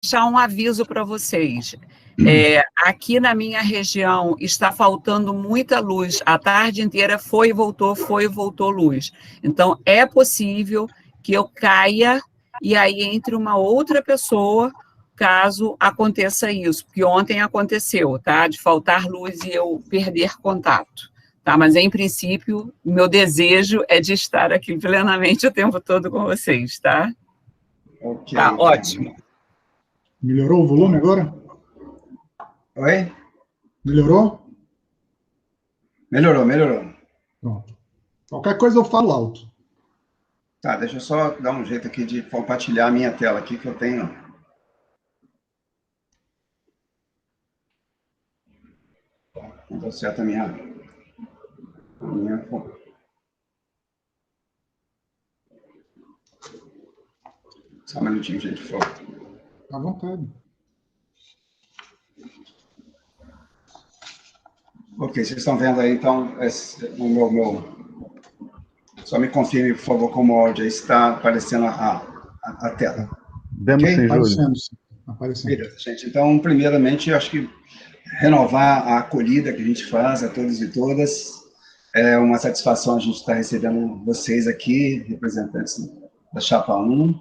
deixar um aviso para vocês. Aqui na minha região está faltando muita luz. A tarde inteira foi e voltou luz. Então, é possível que eu caia e aí entre uma outra pessoa, caso aconteça isso, porque ontem aconteceu, tá? De faltar luz e eu perder contato. Tá? Mas, em princípio, o meu desejo é de estar aqui plenamente o tempo todo com vocês, tá? Ok. Tá, ótimo. Melhorou o volume agora? Oi? Melhorou? Melhorou. Pronto. Qualquer coisa eu falo alto. Tá, deixa eu só dar um jeito aqui de compartilhar a minha tela aqui, que eu tenho. Não deu certo a minha... Só um minutinho, gente, por favor. À vontade. Ok, vocês estão vendo aí, então, o meu... Só me confirme, por favor, como o áudio aí está aparecendo a tela. Demos okay? sim, Aparecendo, Júlio. aparecendo. Beleza, gente. Então, primeiramente, eu acho que renovar a acolhida que a gente faz a todos e todas. É uma satisfação a gente estar recebendo vocês aqui, representantes da Chapa 1.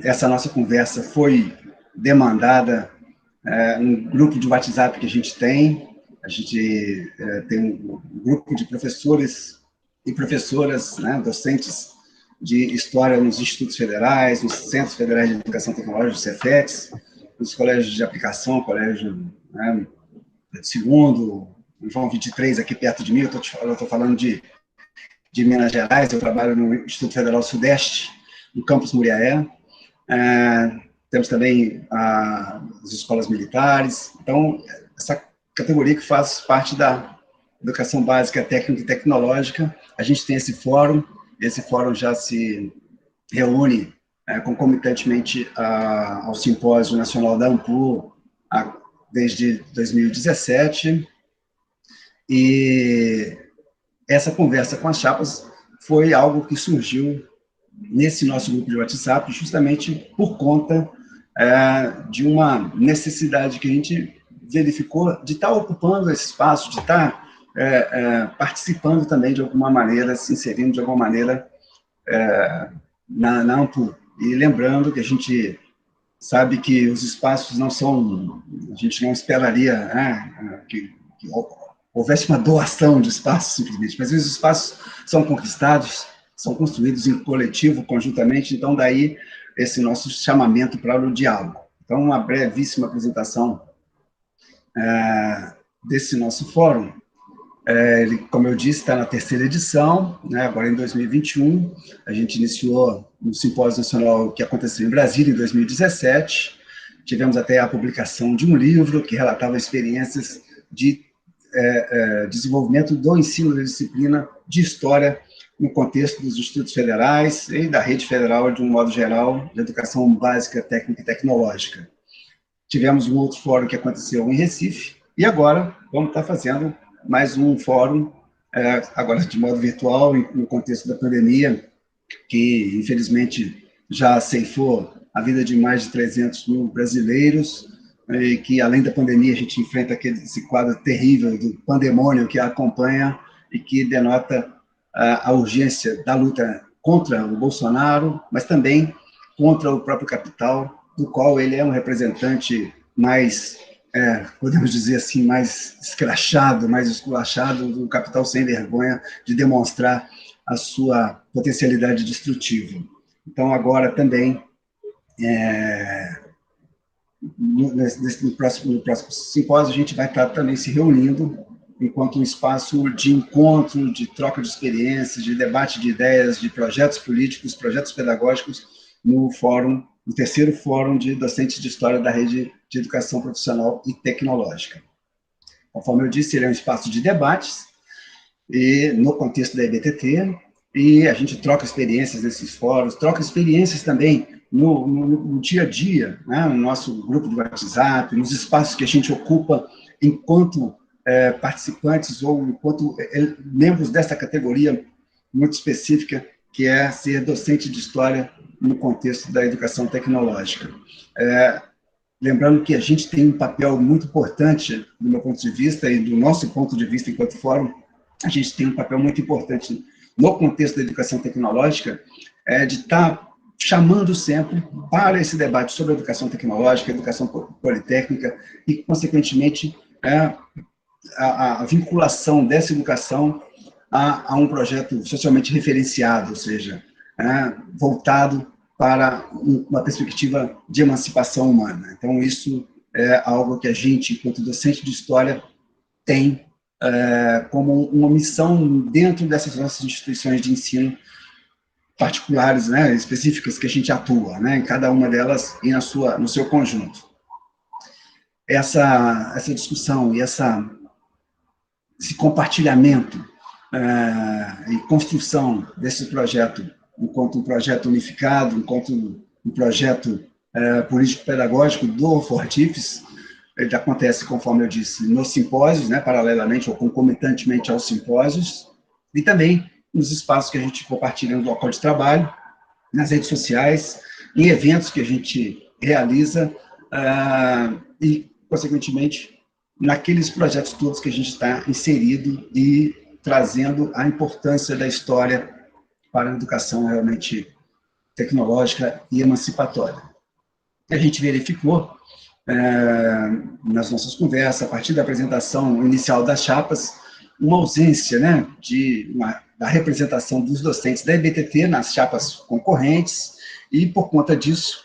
Essa nossa conversa foi demandada no grupo de WhatsApp que a gente tem. A gente tem um grupo de professores e professoras, né, docentes de História nos Institutos Federais, nos Centros Federais de Educação Tecnológica, os Cefetes, nos colégios de aplicação, colégio, né, segundo, João 23, aqui perto de mim. Eu estou falando de Minas Gerais, eu trabalho no Instituto Federal Sudeste, no campus Muriaé. Temos também as escolas militares. Então, essa categoria que faz parte da educação básica, técnica e tecnológica, a gente tem esse fórum já se reúne concomitantemente ao Simpósio Nacional da ANPU desde 2017, e essa conversa com as chapas foi algo que surgiu nesse nosso grupo de WhatsApp, justamente por conta de uma necessidade que a gente verificou de estar ocupando esse espaço, de estar participando também de alguma maneira, se inserindo de alguma maneira na ANPU. E lembrando que a gente sabe que os espaços não são, a gente não esperaria que houvesse uma doação de espaços, simplesmente, mas os espaços são conquistados, são construídos em coletivo, conjuntamente, então daí esse nosso chamamento para o diálogo. Então, uma brevíssima apresentação desse nosso fórum. Ele, como eu disse, está na terceira edição, né, agora em 2021, a gente iniciou no Simpósio Nacional que aconteceu em Brasília em 2017, tivemos até a publicação de um livro que relatava experiências de desenvolvimento do ensino da disciplina de História no contexto dos institutos federais e da rede federal, de um modo geral, de educação básica, técnica e tecnológica. Tivemos um outro fórum que aconteceu em Recife, e agora vamos estar fazendo mais um fórum, agora de modo virtual, no contexto da pandemia, que infelizmente já ceifou a vida de mais de 300 mil brasileiros, e que além da pandemia a gente enfrenta esse quadro terrível do pandemônio que a acompanha e que denota a urgência da luta contra o Bolsonaro, mas também contra o próprio capital, do qual ele é um representante mais, podemos dizer assim, mais escrachado, mais esculachado, do capital sem vergonha de demonstrar a sua potencialidade destrutiva. Então, agora também, no próximo simpósio, a gente vai estar também se reunindo enquanto um espaço de encontro, de troca de experiências, de debate de ideias, de projetos políticos, projetos pedagógicos, no terceiro fórum de docentes de História da Rede de Educação Profissional e Tecnológica. Conforme eu disse, ele é um espaço de debates, e no contexto da EBTT, e a gente troca experiências nesses fóruns, troca experiências também no dia a dia, né, no nosso grupo de WhatsApp, nos espaços que a gente ocupa enquanto participantes ou enquanto membros dessa categoria muito específica que é ser docente de história no contexto da educação tecnológica. Lembrando que a gente tem um papel muito importante, do meu ponto de vista e do nosso ponto de vista enquanto fórum, a gente tem um papel muito importante no contexto da educação tecnológica, de estar chamando sempre para esse debate sobre a educação tecnológica, a educação politécnica e, consequentemente, a vinculação dessa educação a um projeto socialmente referenciado, ou seja, voltado para uma perspectiva de emancipação humana. Então, isso é algo que a gente, enquanto docente de história, tem como uma missão dentro dessas nossas instituições de ensino particulares, né, específicas que a gente atua, né, em cada uma delas e no seu conjunto. Essa discussão e esse compartilhamento e construção desse projeto enquanto um projeto unificado, enquanto um projeto político-pedagógico do Fortifes, ele acontece, conforme eu disse, nos simpósios, né, paralelamente ou concomitantemente aos simpósios, e também nos espaços que a gente compartilha no local de trabalho, nas redes sociais, em eventos que a gente realiza, e, consequentemente, naqueles projetos todos que a gente está inserido e trazendo a importância da história para a educação realmente tecnológica e emancipatória. A gente verificou, nas nossas conversas, a partir da apresentação inicial das chapas, uma ausência, né, da representação dos docentes da EBTT nas chapas concorrentes, e, por conta disso,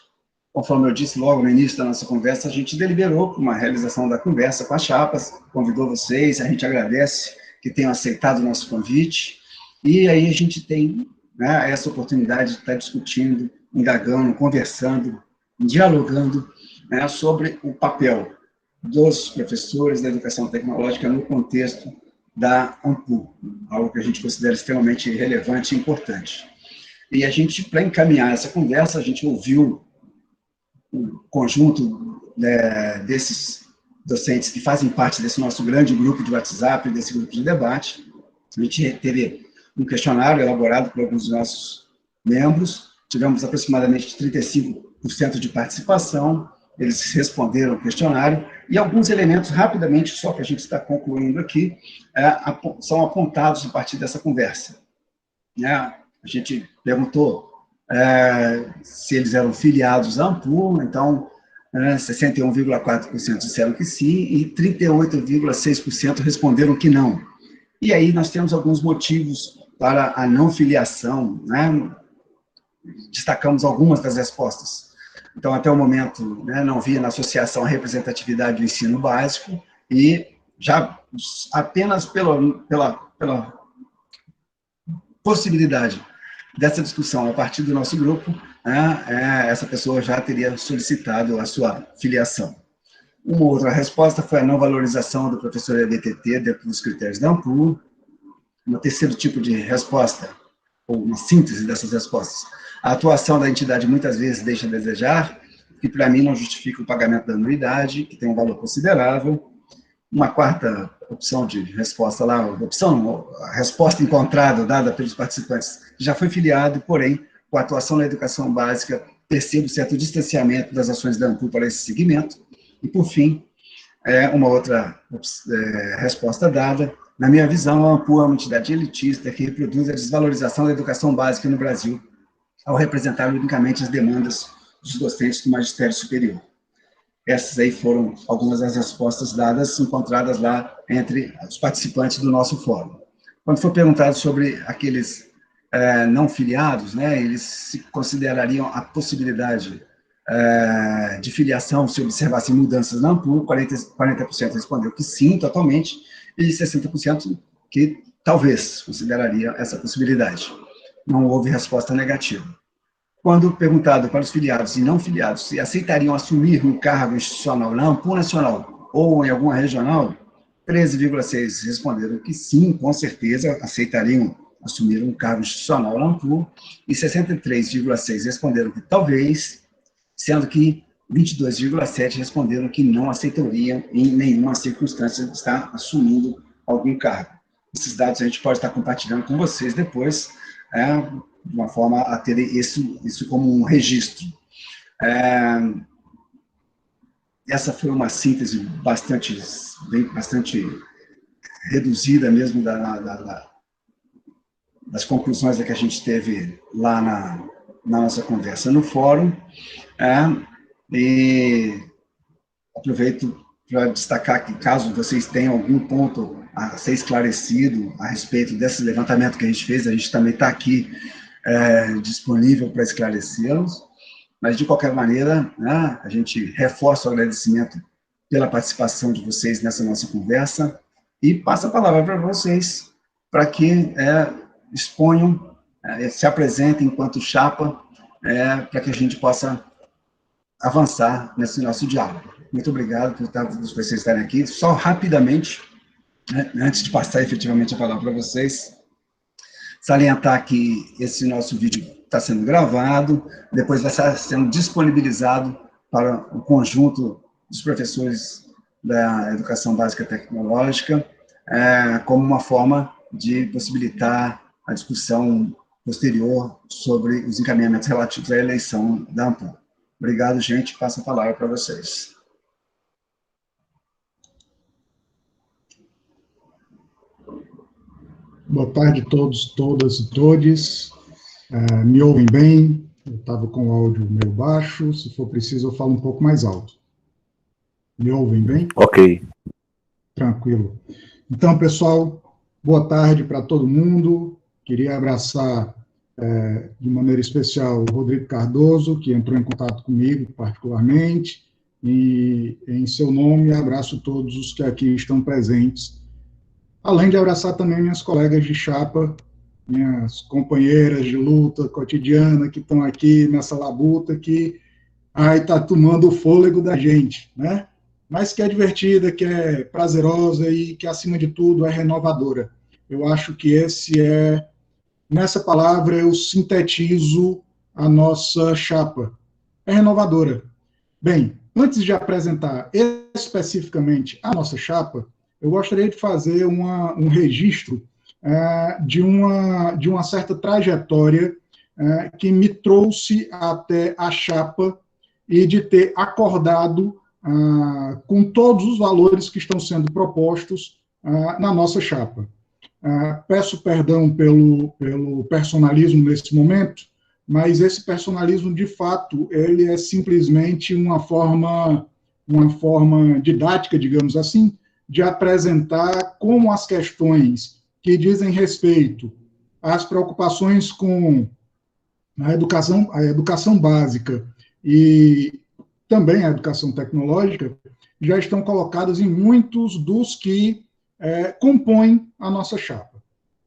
conforme eu disse logo no início da nossa conversa, a gente deliberou uma realização da conversa com as chapas, convidou vocês, a gente agradece que tenham aceitado o nosso convite, e aí a gente tem, né, essa oportunidade de estar discutindo, indagando, conversando, dialogando, né, sobre o papel dos professores da educação tecnológica no contexto da ANPU, algo que a gente considera extremamente relevante e importante. E a gente, para encaminhar essa conversa, a gente ouviu o conjunto desses docentes que fazem parte desse nosso grande grupo de WhatsApp, desse grupo de debate. A gente teve um questionário elaborado por alguns dos nossos membros, tivemos aproximadamente 35% de participação, eles responderam o questionário, e alguns elementos, rapidamente, só que a gente está concluindo aqui, são apontados a partir dessa conversa. A gente perguntou se eles eram filiados à ANPU, então 61,4% disseram que sim, e 38,6% responderam que não. E aí nós temos alguns motivos para a não filiação, né? Destacamos algumas das respostas. Então, até o momento, né, não havia na associação a representatividade do ensino básico, e já apenas pela possibilidade dessa discussão a partir do nosso grupo, essa pessoa já teria solicitado a sua filiação. Uma outra resposta foi a não valorização do professor EBTT dentro dos critérios da ANPU. Um terceiro tipo de resposta, ou uma síntese dessas respostas: a atuação da entidade muitas vezes deixa a desejar, que para mim não justifica o pagamento da anuidade, que tem um valor considerável. Uma quarta opção de resposta lá, a resposta encontrada, dada pelos participantes, já foi filiado, porém, com a atuação na educação básica, percebo certo distanciamento das ações da ANPU para esse segmento. E, por fim, uma outra resposta dada: na minha visão, a ANPU é uma entidade elitista que reproduz a desvalorização da educação básica no Brasil, ao representar unicamente as demandas dos docentes do magistério superior. Essas aí foram algumas das respostas dadas, encontradas lá entre os participantes do nosso fórum. Quando for perguntado sobre aqueles não filiados, né, eles se considerariam a possibilidade de filiação se observassem mudanças na ANPU, 40% respondeu que sim, totalmente, e 60% que talvez consideraria essa possibilidade. Não houve resposta negativa. Quando perguntado para os filiados e não filiados se aceitariam assumir um cargo institucional na ANPU nacional ou em alguma regional, 13,6% responderam que sim, com certeza aceitariam assumir um cargo institucional na ANPU, e 63,6% responderam que talvez, sendo que 22,7% responderam que não aceitariam em nenhuma circunstância estar assumindo algum cargo. Esses dados a gente pode estar compartilhando com vocês depois, de uma forma a ter isso como um registro. Essa foi uma síntese bastante reduzida mesmo das conclusões que a gente teve lá na nossa conversa no fórum, e aproveito para destacar que, caso vocês tenham algum ponto a ser esclarecido a respeito desse levantamento que a gente fez, a gente também está aqui disponível para esclarecê-los, mas, de qualquer maneira, a gente reforça o agradecimento pela participação de vocês nessa nossa conversa e passa a palavra para vocês, para que exponham, se apresentem enquanto chapa, para que a gente possa avançar nesse nosso diálogo. Muito obrigado por vocês estarem aqui. Só rapidamente, antes de passar efetivamente a palavra para vocês, salientar que esse nosso vídeo está sendo gravado, depois vai estar sendo disponibilizado para o conjunto dos professores da Educação Básica Tecnológica, como uma forma de possibilitar a discussão posterior sobre os encaminhamentos relativos à eleição da ANPU. Obrigado, gente. Passo a palavra para vocês. Boa tarde a todos, todas e todes. Me ouvem bem? Eu estava com o áudio meio baixo. Se for preciso, eu falo um pouco mais alto. Me ouvem bem? Ok. Tranquilo. Então, pessoal, boa tarde para todo mundo. Queria abraçar de maneira especial o Rodrigo Cardoso, que entrou em contato comigo particularmente, e em seu nome abraço todos os que aqui estão presentes, além de abraçar também minhas colegas de chapa, minhas companheiras de luta cotidiana que estão aqui nessa labuta que está tomando o fôlego da gente, né? Mas que é divertida, que é prazerosa e que, acima de tudo, é renovadora. Eu acho que nessa palavra eu sintetizo a nossa chapa. É renovadora. Bem, antes de apresentar especificamente a nossa chapa, eu gostaria de fazer um registro de uma certa trajetória que me trouxe até a chapa e de ter acordado com todos os valores que estão sendo propostos na nossa chapa. Peço perdão pelo personalismo nesse momento, mas esse personalismo, de fato, ele é simplesmente uma forma didática, digamos assim, de apresentar como as questões que dizem respeito às preocupações com a educação básica e também a educação tecnológica já estão colocadas em muitos dos que compõem a nossa chapa.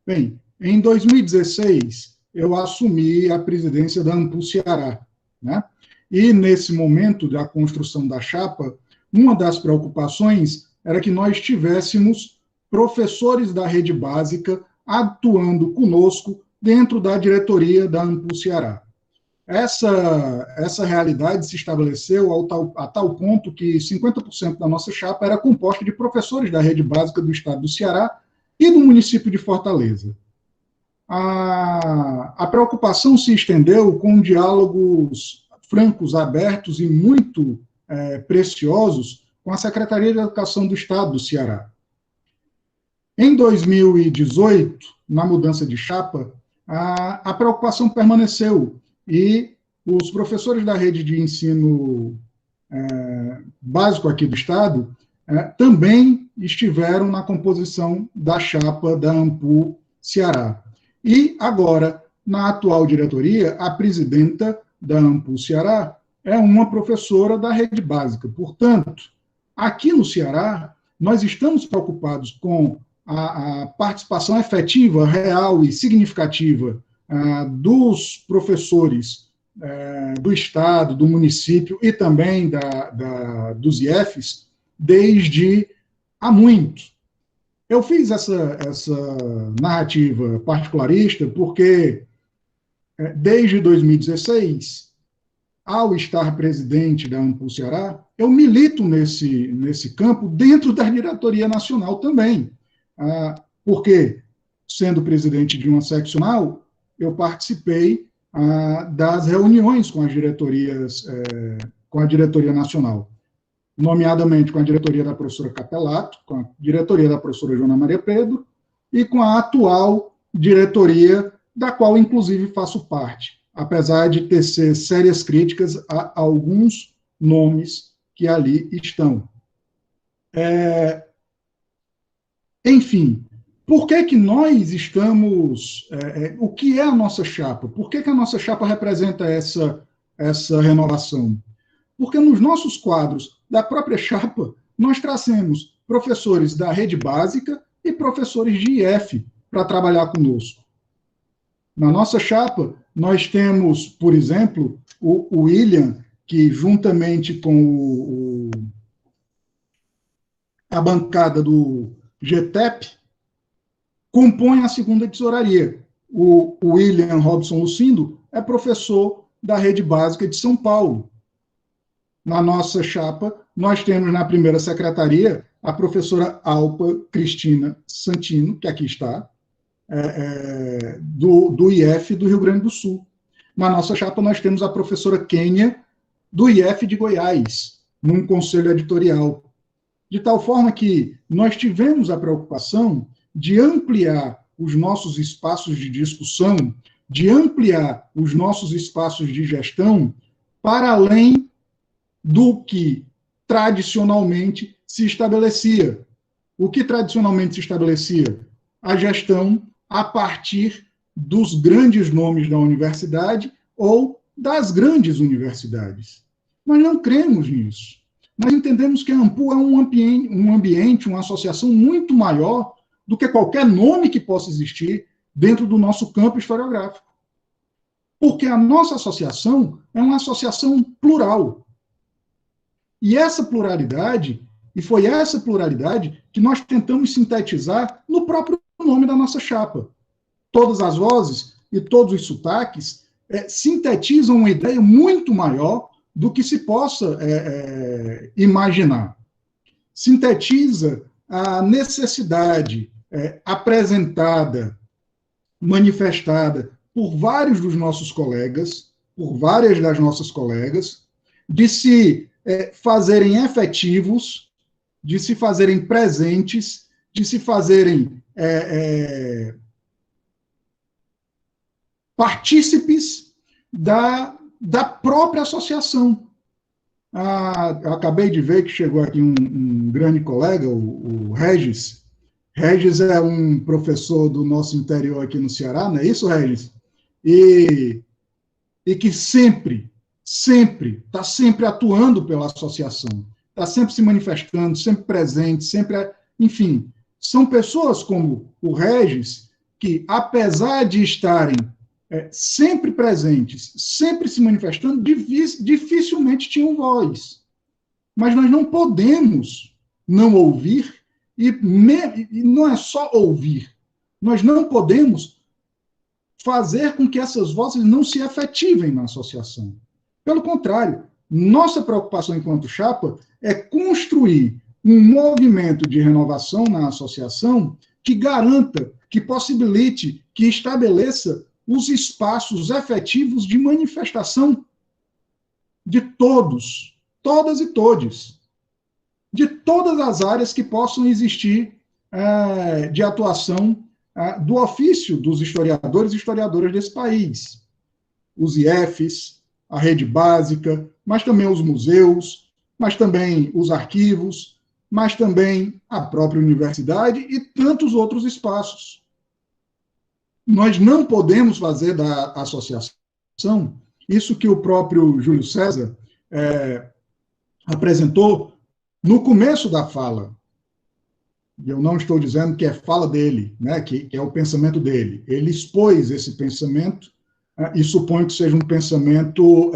Bem, em 2016, eu assumi a presidência da ANPU Ceará, né? E nesse momento da construção da chapa, uma das preocupações era que nós tivéssemos professores da rede básica atuando conosco dentro da diretoria da ANPU Ceará. Essa realidade se estabeleceu a tal ponto que 50% da nossa chapa era composta de professores da rede básica do estado do Ceará e do município de Fortaleza. A preocupação se estendeu com diálogos francos, abertos e muito preciosos com a Secretaria de Educação do Estado do Ceará. Em 2018, na mudança de chapa, a preocupação permaneceu e os professores da rede de ensino básico aqui do Estado também estiveram na composição da chapa da ANPU Ceará. E agora, na atual diretoria, a presidenta da ANPU Ceará é uma professora da rede básica. Portanto, aqui no Ceará, nós estamos preocupados com a participação efetiva, real e significativa dos professores do Estado, do município e também dos IEFs desde há muito. Eu fiz essa narrativa particularista porque, desde 2016, ao estar presidente da ANPU Ceará, eu milito nesse campo dentro da diretoria nacional também. Porque, sendo presidente de uma seccional, eu participei das reuniões com as diretorias, com a diretoria nacional, nomeadamente com a diretoria da professora Capelato, com a diretoria da professora Joana Maria Pedro e com a atual diretoria, da qual, inclusive, faço parte, apesar de tecer sérias críticas a alguns nomes que ali estão. Enfim, por que nós estamos... o que é a nossa chapa? Por que a nossa chapa representa essa renovação? Porque nos nossos quadros da própria chapa, nós trazemos professores da rede básica e professores de IF para trabalhar conosco. Na nossa chapa, nós temos, por exemplo, o William, que juntamente com a bancada do GTEP, compõe a segunda tesouraria. O William Robson Lucindo é professor da rede básica de São Paulo. Na nossa chapa, nós temos na primeira secretaria a professora Alpa Cristina Santino, que aqui está, do IF do Rio Grande do Sul. Na nossa chapa, nós temos a professora Kênia, do IF de Goiás, num conselho editorial. De tal forma que nós tivemos a preocupação de ampliar os nossos espaços de discussão, de ampliar os nossos espaços de gestão para além do que tradicionalmente se estabelecia. O que tradicionalmente se estabelecia? A gestão a partir dos grandes nomes da universidade ou das grandes universidades. Nós não cremos nisso. Nós entendemos que a AMPU é um ambiente, uma associação muito maior do que qualquer nome que possa existir dentro do nosso campo historiográfico. Porque a nossa associação é uma associação plural. E essa pluralidade, e foi essa pluralidade que nós tentamos sintetizar no próprio nome da nossa chapa. Todas as vozes e todos os sotaques sintetizam uma ideia muito maior do que se possa imaginar. Sintetiza a necessidade apresentada, manifestada por vários dos nossos colegas, por várias das nossas colegas, de se fazerem efetivos, de se fazerem presentes, de se fazerem partícipes da própria associação. Eu acabei de ver que chegou aqui um grande colega, o Regis. Regis é um professor do nosso interior aqui no Ceará, não é isso, Regis? E que sempre está sempre atuando pela associação, está sempre se manifestando, sempre presente, sempre... Enfim, são pessoas como o Regis que, apesar de estarem sempre presentes, sempre se manifestando, dificilmente tinham voz. Mas nós não podemos não ouvir, e não é só ouvir, nós não podemos fazer com que essas vozes não se efetivem na associação. Pelo contrário, nossa preocupação enquanto chapa é construir um movimento de renovação na associação que garanta, que possibilite, que estabeleça os espaços efetivos de manifestação de todos, todas e todes, de todas as áreas que possam existir de atuação do ofício dos historiadores e historiadoras desse país. Os IFs, a rede básica, mas também os museus, mas também os arquivos, mas também a própria universidade e tantos outros espaços. Nós não podemos fazer da associação isso que o próprio Júlio César apresentou no começo da fala. Eu não estou dizendo que é fala dele, né, que é o pensamento dele. Ele expôs esse pensamento e suponho que seja um pensamento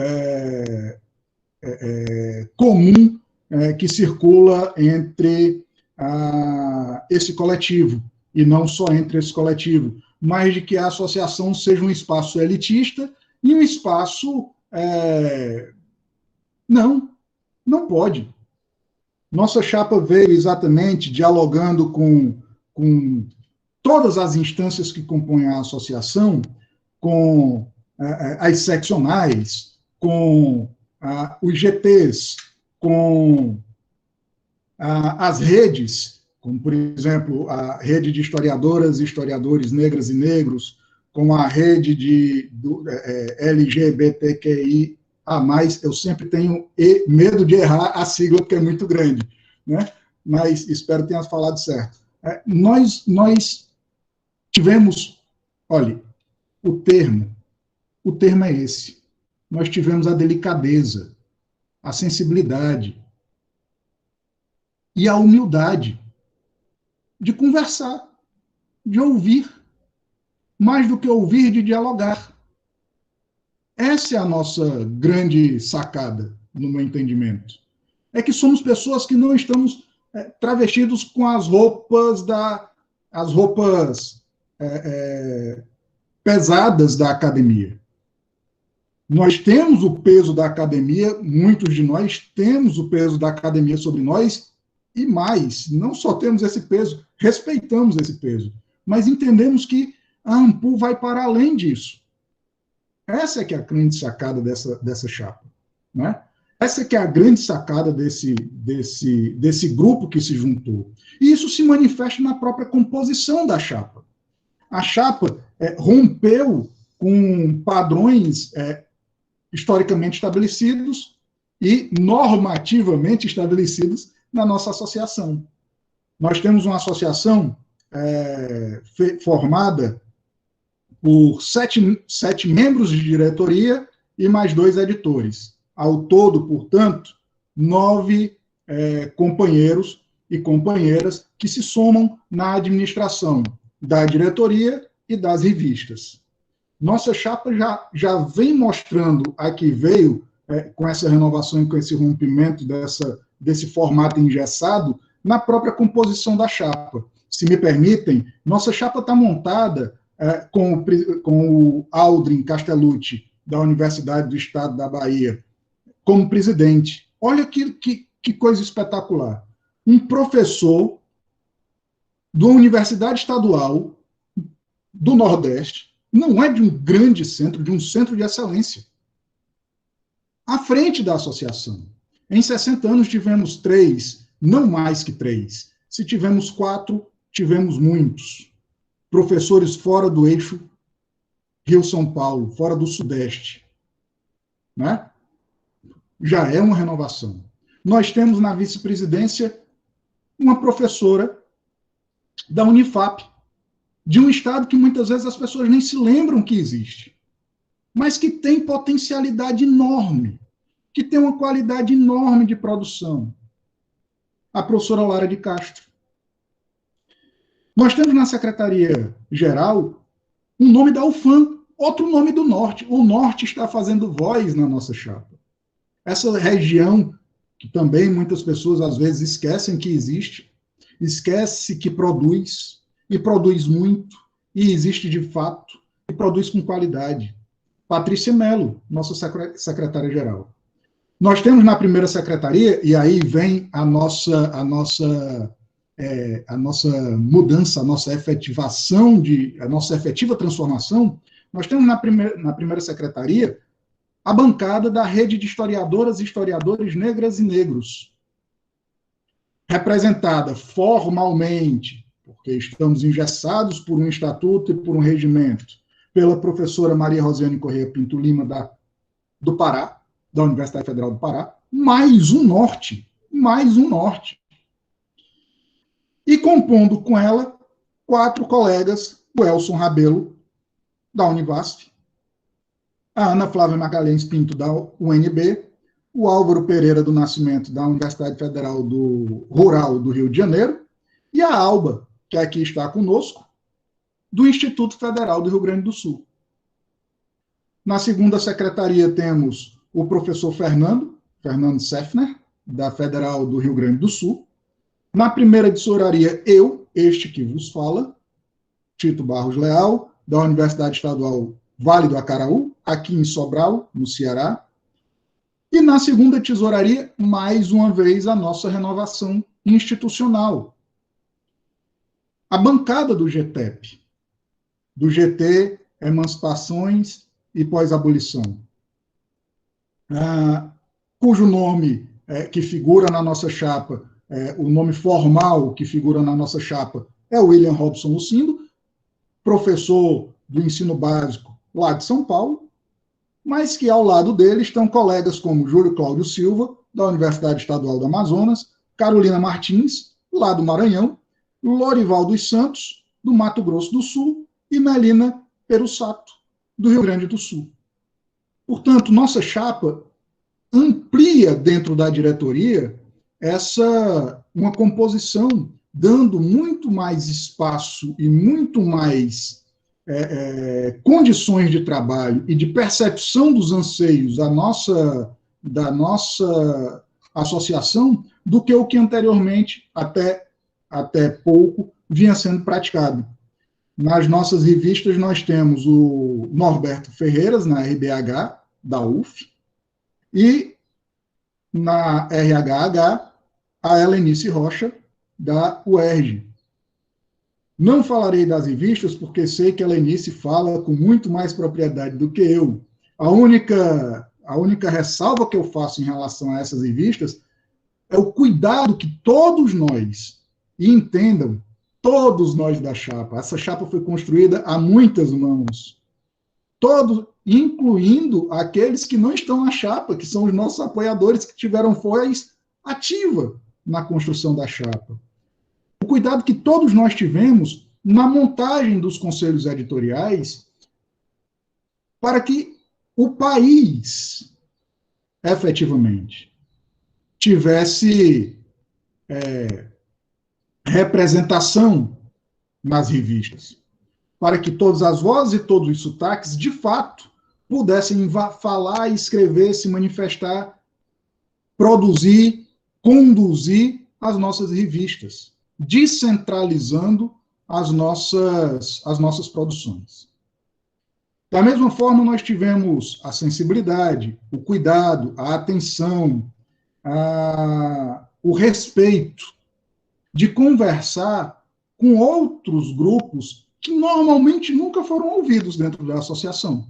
comum que circula entre esse coletivo, e não só entre esse coletivo, mas de que a associação seja um espaço elitista e um espaço... Não pode. Nossa chapa veio exatamente dialogando com todas as instâncias que compõem a associação com as seccionais, com os GTs, com as redes, como, por exemplo, a rede de historiadoras e historiadores negras e negros, com a rede de LGBTQIA+, eu sempre tenho medo de errar a sigla, porque é muito grande, né? Mas espero que tenha falado certo. Nós tivemos, olha, o termo é esse. Nós tivemos a delicadeza, a sensibilidade e a humildade de conversar, de ouvir, mais do que ouvir, de dialogar. Essa é a nossa grande sacada, no meu entendimento. É que somos pessoas que não estamos travestidos com as roupas pesadas da academia. Nós temos o peso da academia, muitos de nós temos o peso da academia sobre nós, e mais, não só temos esse peso, respeitamos esse peso, mas entendemos que a ANPU vai para além disso. Essa é que é a grande sacada dessa chapa, né? Essa é que é a grande sacada desse grupo que se juntou. E isso se manifesta na própria composição da chapa. A chapa rompeu com padrões historicamente estabelecidos e normativamente estabelecidos na nossa associação. Nós temos uma associação formada por 7 membros de diretoria e mais 2 editores. Ao todo, portanto, 9 companheiros e companheiras que se somam na administração da diretoria e das revistas. Nossa chapa já vem mostrando a que veio, com essa renovação e com esse rompimento desse formato engessado, na própria composição da chapa. Se me permitem, nossa chapa está montada com o Aldrin Castellucci, da Universidade do Estado da Bahia, como presidente. Olha que coisa espetacular. Um professor de uma universidade estadual do Nordeste, não é de um grande centro, de um centro de excelência, à frente da associação. Em 60 anos tivemos 3, não mais que 3. Se tivemos 4, tivemos muitos. Professores fora do eixo Rio-São Paulo, fora do Sudeste, né? Já é uma renovação. Nós temos na vice-presidência uma professora da Unifap, de um estado que muitas vezes as pessoas nem se lembram que existe, mas que tem potencialidade enorme, que tem uma qualidade enorme de produção. A professora Lara de Castro. Nós temos na Secretaria-Geral um nome da UFAM, outro nome do Norte. O Norte está fazendo voz na nossa chapa. Essa região, que também muitas pessoas às vezes esquecem que existe, esquece que produz, e produz muito, e existe de fato, e produz com qualidade. Patrícia Mello, nossa secretária-geral. Nós temos na primeira secretaria, e aí vem a nossa mudança, a nossa efetiva transformação. Nós temos na primeira secretaria a bancada da rede de historiadoras e historiadores negras e negros, representada formalmente, porque estamos engessados por um estatuto e por um regimento, pela professora Maria Rosiane Corrêa Pinto Lima, do Pará, da Universidade Federal do Pará, mais um norte. E compondo com ela 4 colegas, o Elson Rabelo, da Univasf, a Ana Flávia Magalhães Pinto, da UNB, o Álvaro Pereira do Nascimento, da Universidade Federal Rural do Rio de Janeiro, e a Alba, que aqui está conosco, do Instituto Federal do Rio Grande do Sul. Na segunda secretaria temos o professor Fernando Seffner, da Federal do Rio Grande do Sul. Na primeira tesouraria, este que vos fala, Tito Barros Leal, da Universidade Estadual Vale do Acaraú, aqui em Sobral, no Ceará. E na segunda tesouraria, mais uma vez, a nossa renovação institucional. A bancada do GTEP, do GT Emancipações e Pós-Abolição, cujo nome que figura na nossa chapa, o nome formal que figura na nossa chapa é William Robson Lucindo, professor do ensino básico lá de São Paulo, mas que ao lado dele estão colegas como Júlio Cláudio Silva, da Universidade Estadual do Amazonas, Carolina Martins, lá do Maranhão, Lorival dos Santos, do Mato Grosso do Sul, e Melina Perussato, do Rio Grande do Sul. Portanto, nossa chapa amplia dentro da diretoria uma composição, dando muito mais espaço e muito mais condições de trabalho e de percepção dos anseios da nossa associação do que o que anteriormente, até pouco, vinha sendo praticado. Nas nossas revistas, nós temos o Norberto Ferreiras, na RBH, da UF, e na RHH, a Helenice Rocha, da UERJ. Não falarei das revistas, porque sei que a Helenice fala com muito mais propriedade do que eu. A única ressalva que eu faço em relação a essas revistas é o cuidado que todos nós, e entendam, todos nós da chapa, essa chapa foi construída a muitas mãos, todos, incluindo aqueles que não estão na chapa, que são os nossos apoiadores que tiveram voz ativa na construção da chapa. O cuidado que todos nós tivemos na montagem dos conselhos editoriais para que o país, efetivamente, tivesse representação nas revistas, para que todas as vozes e todos os sotaques, de fato, pudessem falar, escrever, se manifestar, produzir, conduzir as nossas revistas, descentralizando as nossas produções. Da mesma forma, nós tivemos a sensibilidade, o cuidado, a atenção, o respeito de conversar com outros grupos que normalmente nunca foram ouvidos dentro da associação.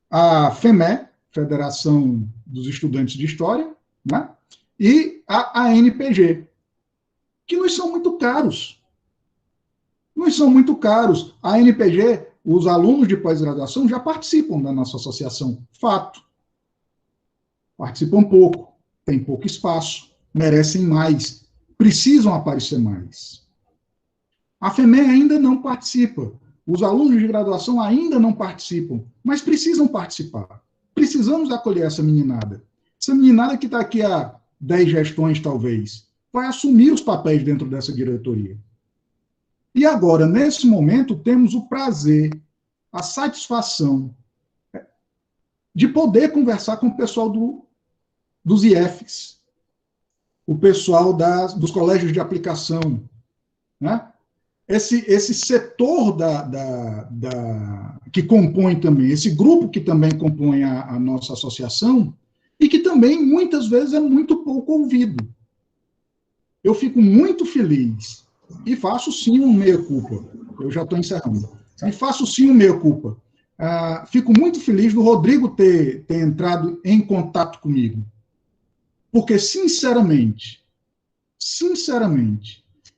A FEME, Federação dos Estudantes de História, né? E a ANPG, que nos são muito caros. Nos são muito caros. A ANPG, os alunos de pós-graduação já participam da nossa associação, fato. Participam pouco, têm pouco espaço, merecem mais, precisam aparecer mais. A FEME ainda não participa. Os alunos de graduação ainda não participam, mas precisam participar. Precisamos acolher essa meninada. Essa meninada que está aqui há 10 gestões, talvez, vai assumir os papéis dentro dessa diretoria. E agora, nesse momento, temos o prazer, a satisfação de poder conversar com o pessoal dos IEFs, o pessoal dos colégios de aplicação, né? Esse setor que compõe também, esse grupo que também compõe a nossa associação, e que também, muitas vezes, é muito pouco ouvido. Eu fico muito feliz, e faço sim um meia-culpa, eu já estou encerrando, e faço sim um meia-culpa. Fico muito feliz do Rodrigo ter entrado em contato comigo, porque, sinceramente,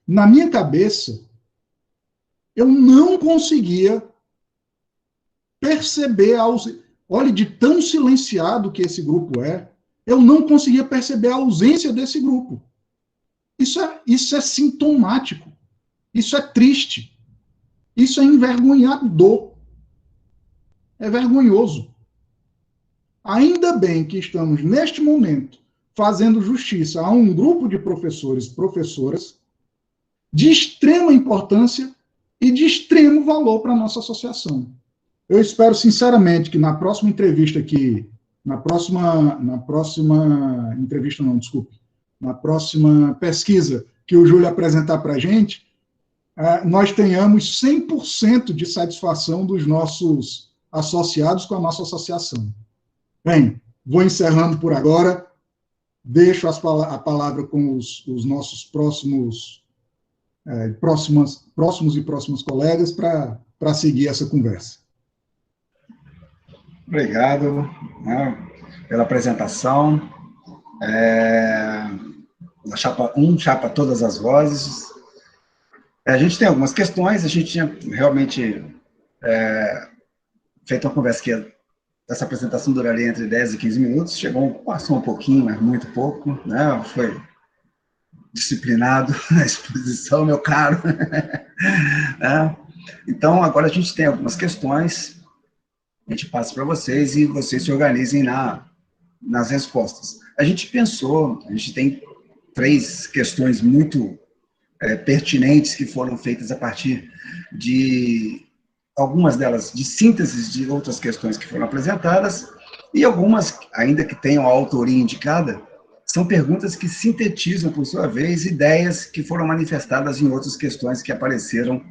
na minha cabeça, eu não conseguia perceber olhe, de tão silenciado que esse grupo eu não conseguia perceber a ausência desse grupo. Isso é sintomático, isso é triste, isso é envergonhador, é vergonhoso. Ainda bem que estamos, neste momento, fazendo justiça a um grupo de professores e professoras de extrema importância e de extremo valor para a nossa associação. Eu espero, sinceramente, que na próxima entrevista aqui, na próxima pesquisa que o Júlio apresentar para a gente, nós tenhamos 100% de satisfação dos nossos associados com a nossa associação. Bem, vou encerrando por agora, deixo a palavra com os nossos próximos e próximos colegas para para seguir essa conversa. Obrigado, né, pela apresentação. Da chapa 1, chapa todas as vozes. A gente tem algumas questões, a gente tinha realmente feito uma conversa que essa apresentação duraria entre 10 e 15 minutos, passou um pouquinho, mas muito pouco, né? Foi disciplinado na exposição, meu caro. Então, agora a gente tem algumas questões, a gente passa para vocês e vocês se organizem nas respostas. A gente tem 3 questões muito pertinentes que foram feitas a partir de algumas delas de sínteses de outras questões que foram apresentadas, e algumas, ainda que tenham a autoria indicada, são perguntas que sintetizam, por sua vez, ideias que foram manifestadas em outras questões que apareceram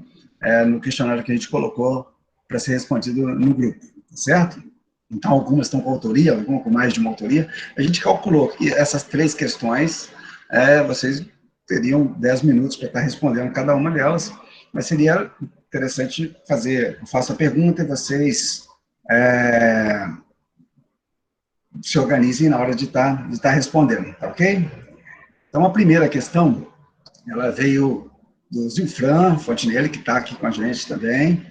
no questionário que a gente colocou para ser respondido no grupo, certo? Então, algumas estão com autoria, algumas com mais de uma autoria. A gente calculou que essas 3 questões, vocês teriam 10 minutos para estar respondendo cada uma delas, mas seria interessante eu faço a pergunta e vocês se organizem na hora de estar respondendo, tá ok? Então, a primeira questão, ela veio do Zilfran Fontinelli, que está aqui com a gente também,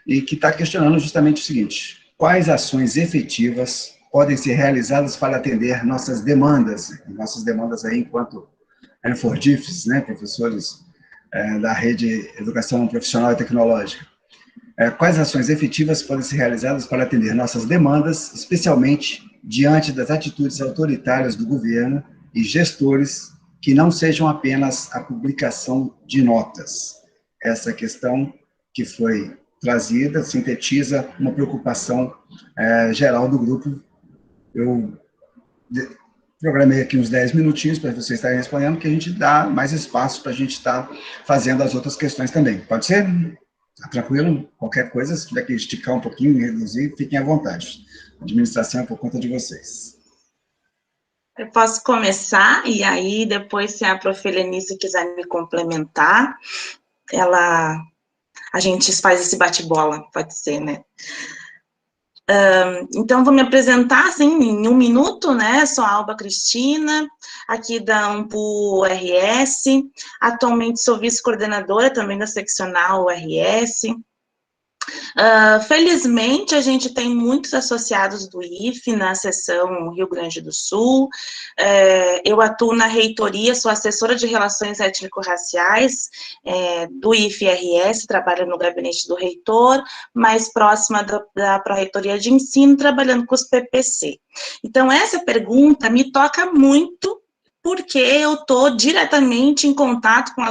e que está questionando justamente o seguinte: quais ações efetivas podem ser realizadas para atender nossas demandas aí enquanto FORDIFs, né, professores da rede Educação Profissional e Tecnológica. Quais ações efetivas podem ser realizadas para atender nossas demandas, especialmente diante das atitudes autoritárias do governo e gestores que não sejam apenas a publicação de notas? Essa questão que foi trazida sintetiza uma preocupação geral do grupo. Eu programei aqui uns 10 minutinhos para vocês estarem respondendo, que a gente dá mais espaço para a gente estar fazendo as outras questões também. Pode ser? Tá tranquilo? Qualquer coisa, se tiver que esticar um pouquinho, reduzir, fiquem à vontade. A administração é por conta de vocês. Eu posso começar, e aí depois, se a prof. Helenice quiser me complementar, a gente faz esse bate-bola, pode ser, né? Então, vou me apresentar, assim, em 1 minuto, né? Sou a Alba Cristina, aqui da Ampu RS, atualmente sou vice-coordenadora também da seccional URS. Felizmente, a gente tem muitos associados do IFE na seção Rio Grande do Sul. Eu atuo na reitoria, sou assessora de relações étnico-raciais do IFE-RS, trabalho no gabinete do reitor, mais próxima da pró-reitoria de ensino, trabalhando com os PPC. Então, essa pergunta me toca muito, porque eu estou diretamente em contato com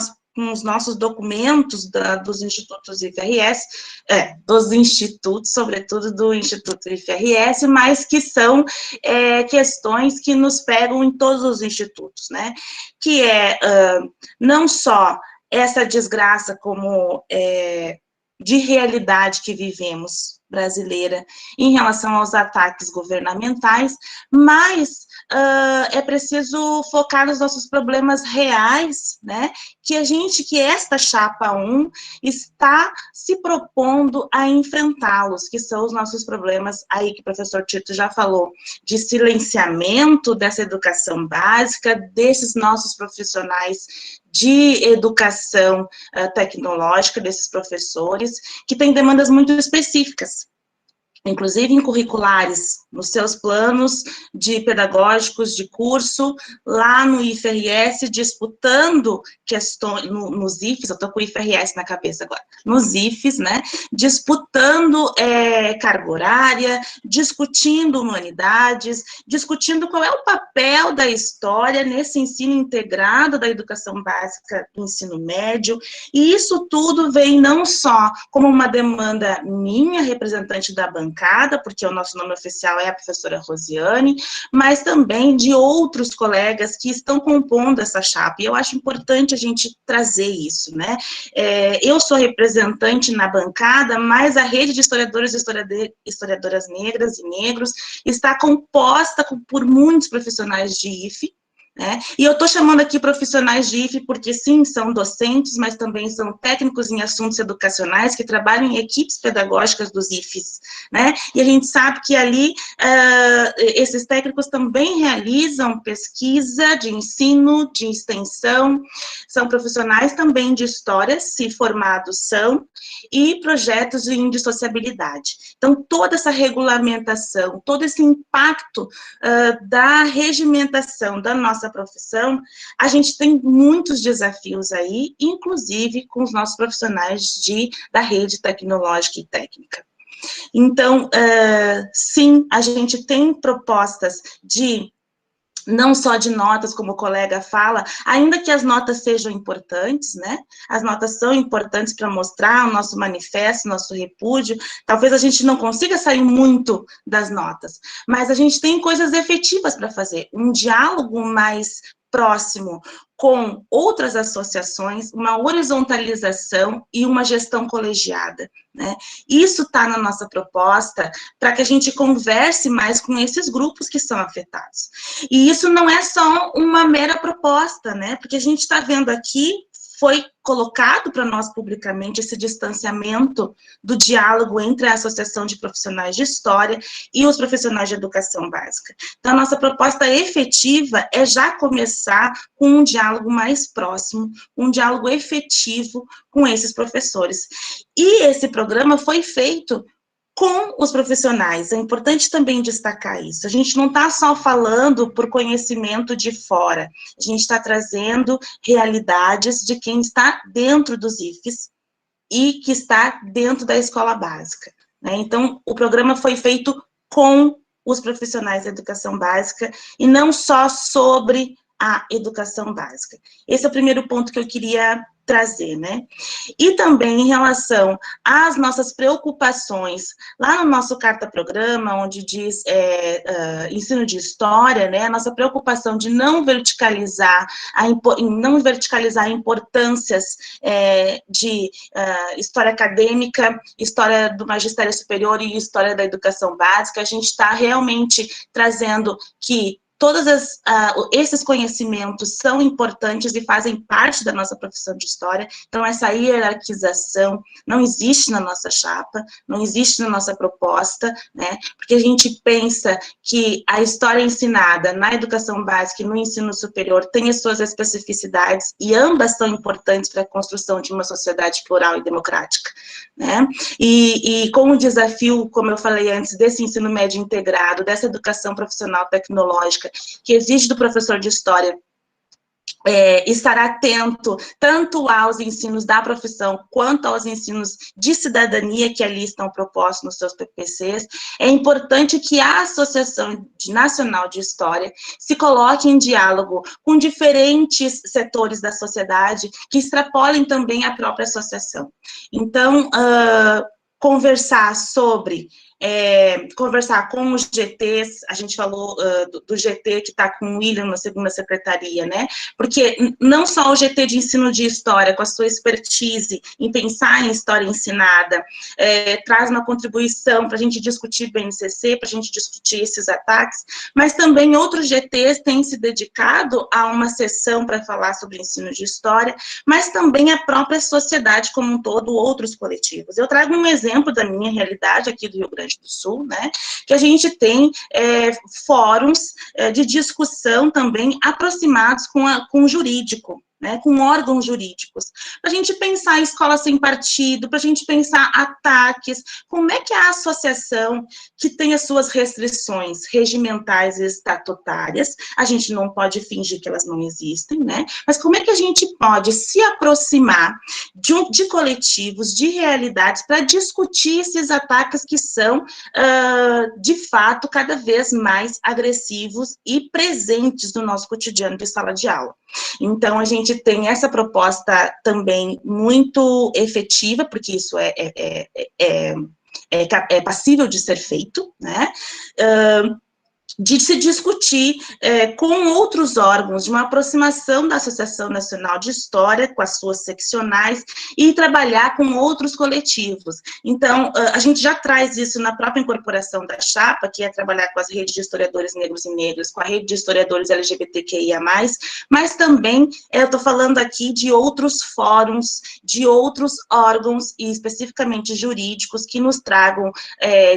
os nossos documentos dos institutos IFRS, dos institutos, sobretudo do Instituto IFRS, mas que são questões que nos pegam em todos os institutos, né? Que não só essa desgraça como de realidade que vivemos, brasileira, em relação aos ataques governamentais, mas é preciso focar nos nossos problemas reais, né, que esta chapa 1 está se propondo a enfrentá-los, que são os nossos problemas aí que o professor Tito já falou, de silenciamento dessa educação básica, desses nossos profissionais de educação tecnológica, desses professores, que têm demandas muito específicas, inclusive em curriculares, nos seus planos pedagógicos de curso, lá no IFRS, disputando questões, nos IFs, eu estou com o IFRS na cabeça agora, nos IFs, né, disputando carga horária, discutindo humanidades, discutindo qual é o papel da história nesse ensino integrado da educação básica do ensino médio, e isso tudo vem não só como uma demanda minha, representante da bancada, porque o nosso nome oficial é a professora Rosiane, mas também de outros colegas que estão compondo essa chapa, e eu acho importante a gente trazer isso, né? Eu sou representante na bancada, mas a rede de historiadores e historiadoras negras e negros está composta por muitos profissionais de IFE, né? E eu estou chamando aqui profissionais de IFE porque, sim, são docentes, mas também são técnicos em assuntos educacionais que trabalham em equipes pedagógicas dos IFES, né? E a gente sabe que ali esses técnicos também realizam pesquisa de ensino, de extensão, são profissionais também de história, se formados são, e projetos de sociabilidade. Então, toda essa regulamentação, todo esse impacto da regimentação da nossa profissão, a gente tem muitos desafios aí, inclusive com os nossos profissionais da rede tecnológica e técnica. Então, sim, a gente tem propostas não só de notas, como o colega fala, ainda que as notas sejam importantes, né? As notas são importantes para mostrar o nosso manifesto, nosso repúdio. Talvez a gente não consiga sair muito das notas, mas a gente tem coisas efetivas para fazer. Um diálogo mais próximo com outras associações, uma horizontalização e uma gestão colegiada, né? Isso está na nossa proposta para que a gente converse mais com esses grupos que são afetados. E isso não é só uma mera proposta, né? Porque a gente está vendo aqui, foi colocado para nós publicamente esse distanciamento do diálogo entre a Associação de Profissionais de História e os profissionais de educação básica. Então, a nossa proposta efetiva é já começar com um diálogo mais próximo, um diálogo efetivo com esses professores. E esse programa foi feito com os profissionais, é importante também destacar isso. A gente não está só falando por conhecimento de fora, a gente está trazendo realidades de quem está dentro dos IFES e que está dentro da escola básica, né? Então, o programa foi feito com os profissionais da educação básica e não só sobre a educação básica. Esse é o primeiro ponto que eu queria trazer, né? E também em relação às nossas preocupações, lá no nosso carta-programa, onde diz ensino de história, né? A nossa preocupação de não verticalizar importâncias de história acadêmica, história do magistério superior e história da educação básica, a gente está realmente trazendo que todos esses conhecimentos são importantes e fazem parte da nossa profissão de história, então essa hierarquização não existe na nossa chapa, não existe na nossa proposta, né, porque a gente pensa que a história ensinada na educação básica e no ensino superior tem as suas especificidades e ambas são importantes para a construção de uma sociedade plural e democrática, né, e com o desafio, como eu falei antes, desse ensino médio integrado, dessa educação profissional tecnológica, que exige do professor de história estar atento tanto aos ensinos da profissão quanto aos ensinos de cidadania que ali estão propostos nos seus PPCs, é importante que a Associação Nacional de História se coloque em diálogo com diferentes setores da sociedade que extrapolem também a própria associação. Então, conversar com os GTs, a gente falou do GT que está com o William na segunda secretaria, né? Porque não só o GT de ensino de história, com a sua expertise em pensar em história ensinada, traz uma contribuição para a gente discutir BNCC, para a gente discutir esses ataques, mas também outros GTs têm se dedicado a uma sessão para falar sobre ensino de história, mas também a própria sociedade como um todo, outros coletivos. Eu trago um exemplo da minha realidade aqui do Rio Grande do Sul, né, que a gente tem fóruns de discussão também aproximados com o jurídico, né, com órgãos jurídicos, para a gente pensar em escola sem partido, para a gente pensar ataques, como é que a associação, que tem as suas restrições regimentais e estatutárias, a gente não pode fingir que elas não existem, né, mas como é que a gente pode se aproximar de coletivos, de realidades, para discutir esses ataques que são, de fato, cada vez mais agressivos e presentes no nosso cotidiano de sala de aula. Então, a gente tem essa proposta também muito efetiva, porque isso é passível de ser feito, né? de se discutir com outros órgãos, de uma aproximação da Associação Nacional de História, com as suas seccionais, e trabalhar com outros coletivos. Então, a gente já traz isso na própria incorporação da chapa, que é trabalhar com as redes de historiadores negros e negras, com a rede de historiadores LGBTQIA+, mas também, eu estou falando aqui de outros fóruns, de outros órgãos, e especificamente jurídicos, que nos tragam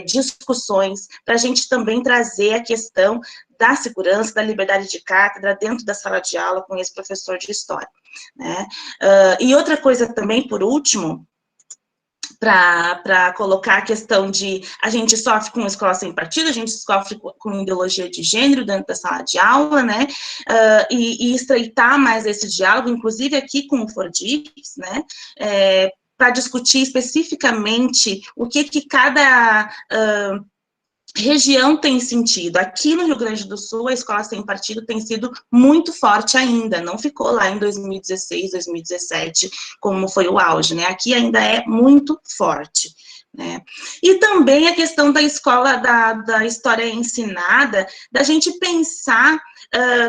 discussões, para a gente também trazer a questão da segurança, da liberdade de cátedra dentro da sala de aula com esse professor de história, né? E outra coisa também, por último, para colocar a questão de a gente sofre com escola sem partido, a gente sofre com ideologia de gênero dentro da sala de aula, né? E estreitar mais esse diálogo, inclusive aqui com o Fordix, né? Para discutir especificamente o que cada região tem sentido. Aqui no Rio Grande do Sul, a escola sem partido tem sido muito forte ainda, não ficou lá em 2016, 2017, como foi o auge, né? Aqui ainda é muito forte, né? E também a questão da escola, da história ensinada, da gente pensar,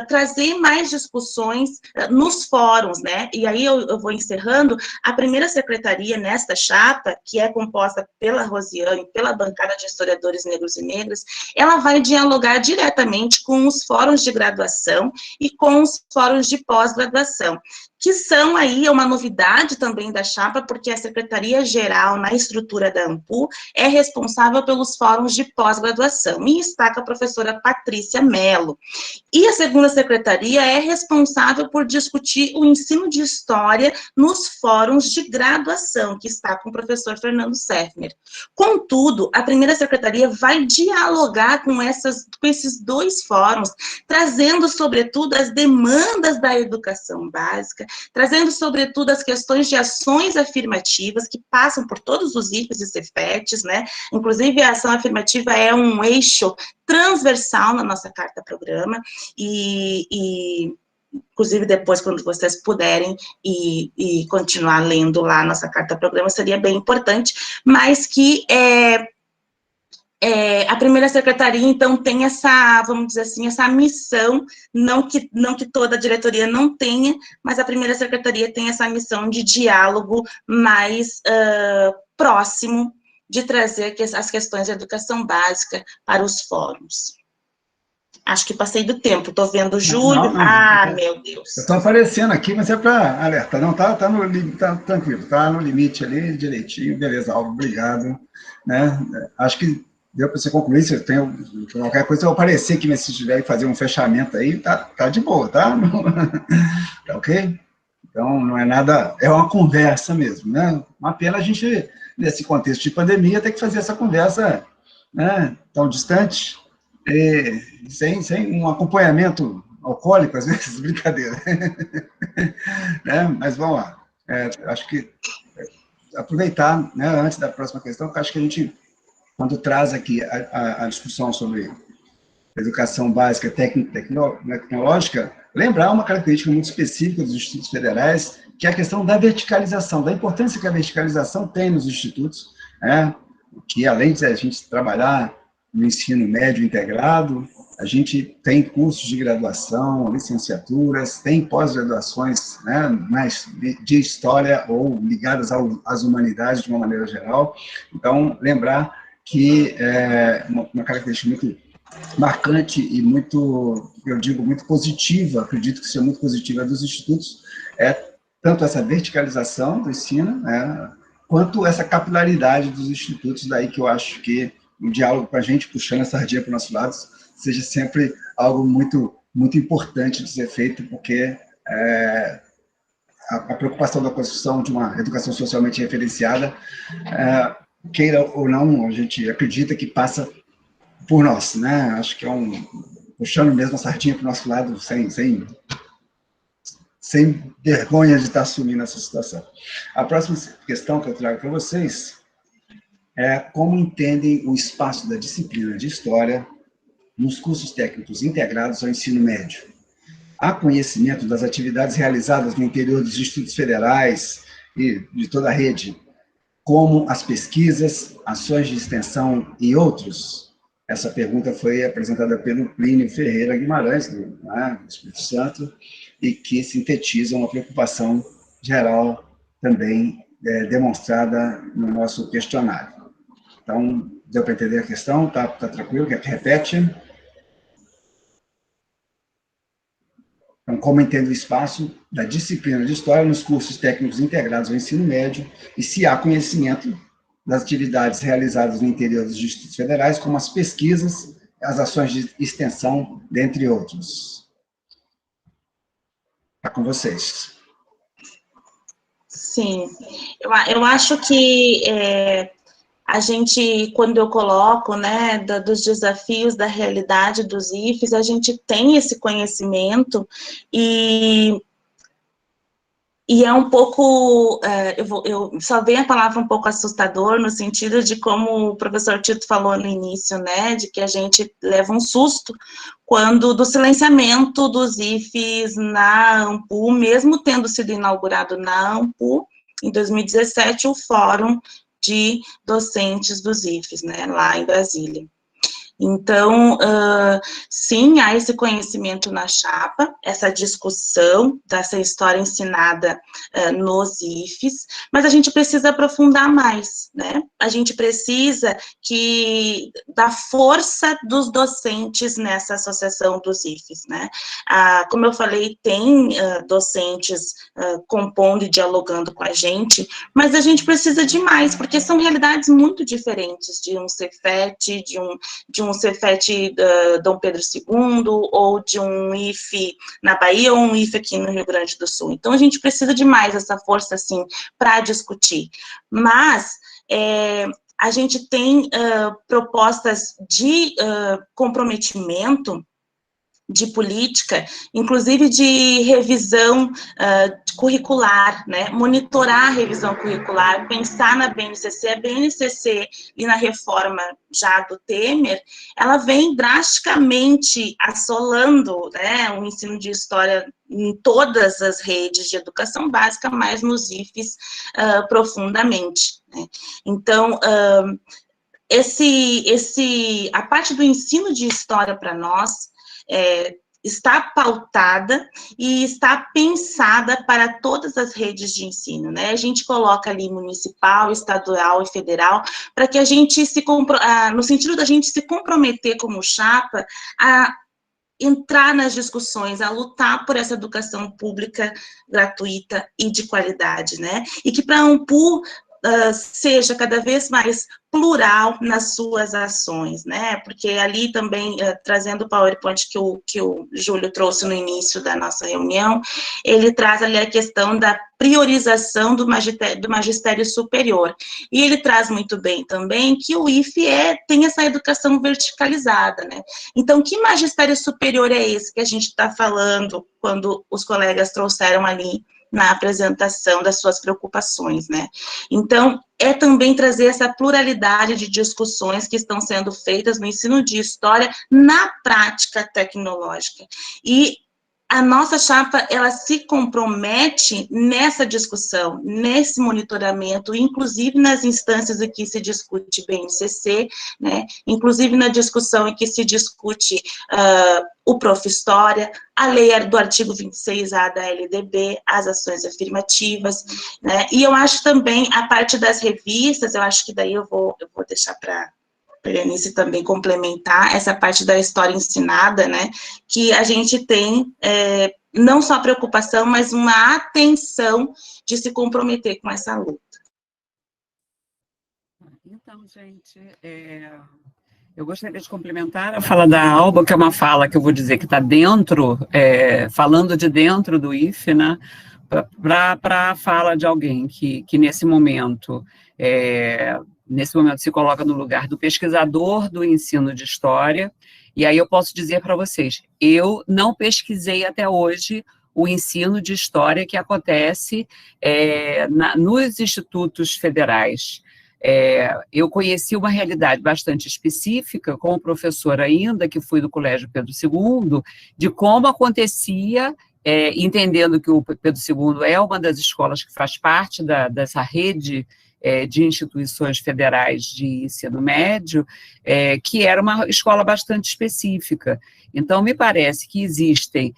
trazer mais discussões nos fóruns, né? E aí eu vou encerrando. A primeira secretaria nesta chapa, que é composta pela Rosiane, pela bancada de historiadores negros e negras, ela vai dialogar diretamente com os fóruns de graduação e com os fóruns de pós-graduação, que são aí uma novidade também da chapa, porque a Secretaria-Geral, na estrutura da ANPU, é responsável pelos fóruns de pós-graduação, e está com a professora Patrícia Mello. E a segunda secretaria é responsável por discutir o ensino de história nos fóruns de graduação, que está com o professor Fernando Seffner. Contudo, a primeira secretaria vai dialogar com esses dois fóruns, trazendo, sobretudo, as demandas da educação básica, trazendo, sobretudo, as questões de ações afirmativas, que passam por todos os IFES e CEFETs, né? Inclusive, a ação afirmativa é um eixo transversal na nossa carta-programa, e inclusive, depois, quando vocês puderem e continuar lendo lá a nossa carta-programa, seria bem importante, mas que a primeira secretaria, então, tem essa, vamos dizer assim, essa missão, não que toda a diretoria não tenha, mas a primeira secretaria tem essa missão de diálogo mais próximo, de trazer as questões de educação básica para os fóruns. Acho que passei do tempo, estou vendo o Júlio. Meu Deus. Eu estou aparecendo aqui, mas é para alertar. Não, tá tranquilo, tá no limite ali, direitinho, beleza, Alvo, obrigado. Né? Acho que deu para você concluir, se eu tenho qualquer coisa, eu aparecer aqui, mas se tiver que fazer um fechamento aí, tá de boa, tá? Tá ok? Então, não é nada, é uma conversa mesmo, né? Uma pena a gente, nesse contexto de pandemia, ter que fazer essa conversa, né, tão distante, sem um acompanhamento alcoólico, às vezes, brincadeira. Né? Mas vamos lá. Acho que aproveitar, né, antes da próxima questão, acho que a gente, quando traz aqui a discussão sobre educação básica tecnológica, lembrar uma característica muito específica dos institutos federais, que é a questão da verticalização, da importância que a verticalização tem nos institutos, né, que além de a gente trabalhar no ensino médio integrado, a gente tem cursos de graduação, licenciaturas, tem pós-graduações, né, mais de história ou ligadas às humanidades de uma maneira geral. Então, lembrar que uma característica muito marcante e muito, eu digo, muito positiva, acredito que seja muito positiva dos institutos, tanto essa verticalização do ensino, né, quanto essa capilaridade dos institutos, daí que eu acho que o diálogo com a gente, puxando a sardinha para o nosso lado, seja sempre algo muito, muito importante de ser feito, porque a preocupação da construção de uma educação socialmente referenciada, queira ou não, a gente acredita que passa por nós, né? Acho que puxando mesmo a sardinha para o nosso lado, sem vergonha de estar assumindo essa situação. A próxima questão que eu trago para vocês é como entendem o espaço da disciplina de História nos cursos técnicos integrados ao ensino médio. Há conhecimento das atividades realizadas no interior dos institutos federais e de toda a rede, como as pesquisas, ações de extensão e outros? Essa pergunta foi apresentada pelo Plínio Ferreira Guimarães, do Espírito Santo, e que sintetiza uma preocupação geral também demonstrada no nosso questionário. Então, deu para entender a questão? Tá tranquilo? Quer que repete? Então, como entende o espaço da disciplina de História nos cursos técnicos integrados ao ensino médio e se há conhecimento das atividades realizadas no interior dos distritos federais, como as pesquisas, as ações de extensão, dentre outros. Está com vocês. Sim, eu acho que a gente, quando eu coloco, né, dos desafios da realidade dos IFES, a gente tem esse conhecimento e é um pouco, eu só vejo a palavra um pouco assustador, no sentido de como o professor Tito falou no início, né, de que a gente leva um susto quando do silenciamento dos IFES na AMPU, mesmo tendo sido inaugurado na AMPU, em 2017, o Fórum de Docentes dos IFES, né, lá em Brasília. Então, sim, há esse conhecimento na chapa, essa discussão dessa história ensinada nos IFES, mas a gente precisa aprofundar mais, né? A gente precisa da força dos docentes nessa associação dos IFES, né? Como eu falei, tem docentes compondo e dialogando com a gente, mas a gente precisa de mais, porque são realidades muito diferentes de um Cefet, de um Cefet Dom Pedro II, ou de um IFE na Bahia, ou um IFE aqui no Rio Grande do Sul. Então, a gente precisa de mais essa força, assim, para discutir. Mas, a gente tem propostas de comprometimento de política, inclusive de revisão curricular, né, monitorar a revisão curricular, pensar na BNCC. A BNCC e na reforma já do Temer, ela vem drasticamente assolando, né, o ensino de história em todas as redes de educação básica, mas nos IFES profundamente, né. Então, a parte do ensino de história para nós está pautada e está pensada para todas as redes de ensino, né? A gente coloca ali municipal, estadual e federal, para que a gente no sentido da gente se comprometer como chapa a entrar nas discussões, a lutar por essa educação pública gratuita e de qualidade, né? E que para a AMPU seja cada vez mais plural nas suas ações, né, porque ali também, trazendo o PowerPoint que o Júlio trouxe no início da nossa reunião, ele traz ali a questão da priorização do magistério superior, e ele traz muito bem também que o IFE tem essa educação verticalizada, né, então que magistério superior é esse que a gente está falando quando os colegas trouxeram ali na apresentação das suas preocupações, né? Então, é também trazer essa pluralidade de discussões que estão sendo feitas no ensino de história na prática tecnológica. E a nossa chapa, ela se compromete nessa discussão, nesse monitoramento, inclusive nas instâncias em que se discute BNCC, né, inclusive na discussão em que se discute o Prof. História, a lei do artigo 26A da LDB, as ações afirmativas, né, e eu acho também a parte das revistas, eu acho que daí eu vou deixar para Berenice também complementar essa parte da história ensinada, né, que a gente tem não só preocupação, mas uma atenção de se comprometer com essa luta. Então, gente, eu gostaria de complementar a fala da Alba, que é uma fala que eu vou dizer que está dentro, falando de dentro do IFE, né, para a fala de alguém que nesse momento se coloca no lugar do pesquisador do ensino de história, e aí eu posso dizer para vocês, eu não pesquisei até hoje o ensino de história que acontece nos institutos federais. Eu conheci uma realidade bastante específica, como professora ainda, que fui do Colégio Pedro II, de como acontecia, entendendo que o Pedro II é uma das escolas que faz parte dessa rede de instituições federais de ensino médio, que era uma escola bastante específica. Então, me parece que existem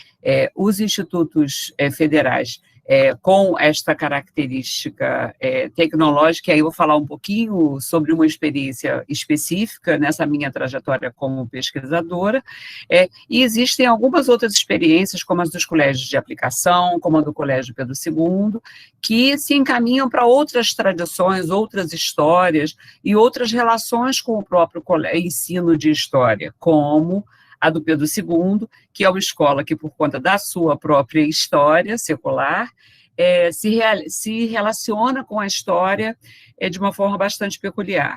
os institutos federais com esta característica tecnológica, e aí eu vou falar um pouquinho sobre uma experiência específica nessa minha trajetória como pesquisadora, e existem algumas outras experiências, como as dos colégios de aplicação, como a do Colégio Pedro II, que se encaminham para outras tradições, outras histórias e outras relações com o próprio ensino de história, como a do Pedro II, que é uma escola que, por conta da sua própria história secular, se relaciona com a história de uma forma bastante peculiar.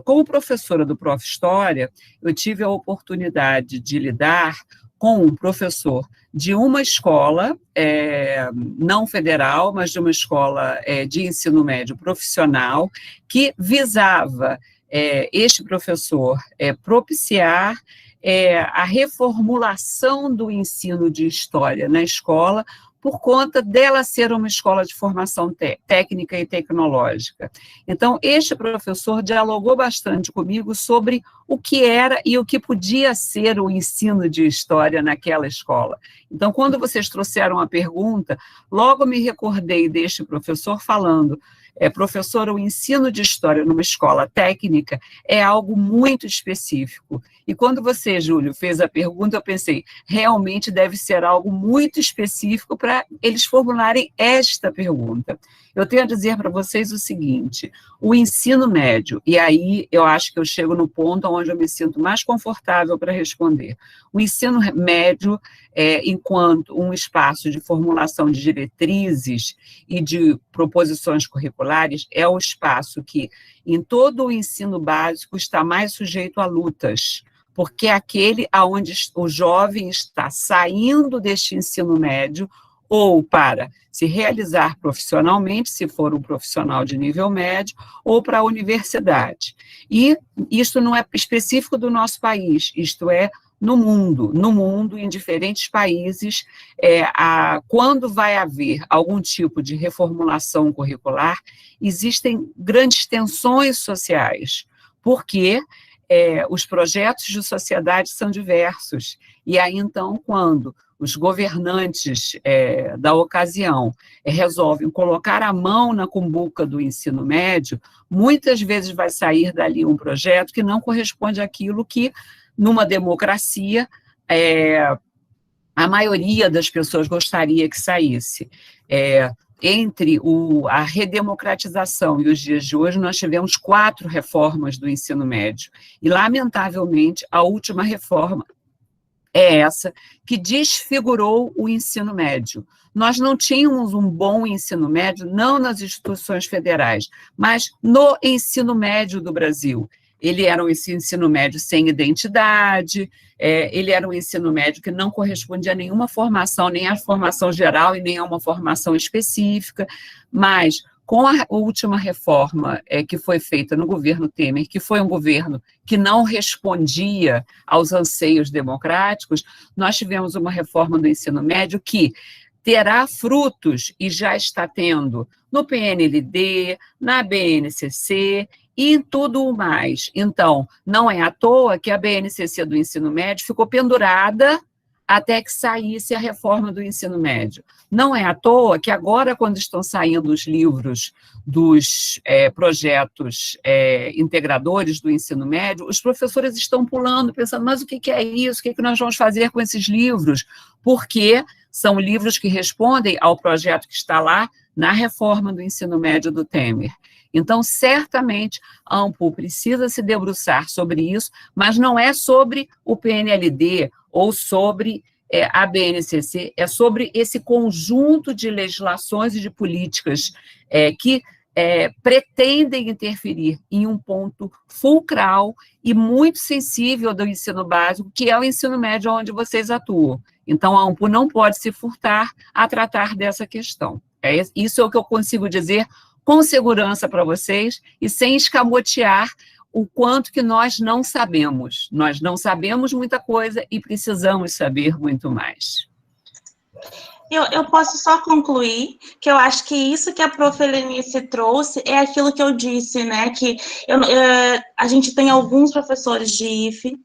Como professora do Prof. História, eu tive a oportunidade de lidar com um professor de uma escola, não federal, mas de uma escola de ensino médio profissional, que visava este professor propiciar a reformulação do ensino de história na escola, por conta dela ser uma escola de formação técnica e tecnológica. Então, este professor dialogou bastante comigo sobre o que era e o que podia ser o ensino de história naquela escola. Então, quando vocês trouxeram a pergunta, logo me recordei deste professor falando: professor, o ensino de história numa escola técnica é algo muito específico. E quando você, Júlio, fez a pergunta, eu pensei, realmente deve ser algo muito específico para eles formularem esta pergunta. Eu tenho a dizer para vocês o seguinte: o ensino médio, e aí eu acho que eu chego no ponto onde eu me sinto mais confortável para responder. O ensino médio, enquanto um espaço de formulação de diretrizes e de proposições curriculares, é o espaço que, em todo o ensino básico, está mais sujeito a lutas, porque é aquele onde o jovem está saindo deste ensino médio ou para se realizar profissionalmente, se for um profissional de nível médio, ou para a universidade. E isso não é específico do nosso país, isto é no mundo, em diferentes países, quando vai haver algum tipo de reformulação curricular, existem grandes tensões sociais, porque os projetos de sociedade são diversos, e aí então, quando os governantes da ocasião resolvem colocar a mão na cumbuca do ensino médio, muitas vezes vai sair dali um projeto que não corresponde àquilo que, numa democracia, a maioria das pessoas gostaria que saísse. Entre a redemocratização e os dias de hoje, nós tivemos 4 reformas do ensino médio, e, lamentavelmente, a última reforma é essa que desfigurou o ensino médio. Nós não tínhamos um bom ensino médio, não nas instituições federais, mas no ensino médio do Brasil. Ele era um ensino médio sem identidade, ele era um ensino médio que não correspondia a nenhuma formação, nem à formação geral e nem a uma formação específica, mas com a última reforma que foi feita no governo Temer, que foi um governo que não respondia aos anseios democráticos, nós tivemos uma reforma do ensino médio que terá frutos, e já está tendo, no PNLD, na BNCC e em tudo mais. Então, não é à toa que a BNCC do ensino médio ficou pendurada até que saísse a reforma do ensino médio. Não é à toa que agora, quando estão saindo os livros dos projetos integradores do ensino médio, os professores estão pulando, pensando, mas o que é isso? O que nós vamos fazer com esses livros? Porque são livros que respondem ao projeto que está lá na reforma do ensino médio do Temer. Então, certamente, a ANPU precisa se debruçar sobre isso, mas não é sobre o PNLD ou sobre a BNCC, é sobre esse conjunto de legislações e de políticas que pretendem interferir em um ponto fulcral e muito sensível do ensino básico, que é o ensino médio onde vocês atuam. Então, a ANPU não pode se furtar a tratar dessa questão. Isso é o que eu consigo dizer com segurança para vocês e sem escamotear o quanto que nós não sabemos. Nós não sabemos muita coisa e precisamos saber muito mais. Eu posso só concluir que eu acho que isso que a prof. Helenice trouxe é aquilo que eu disse, né, que a gente tem alguns professores de IFE,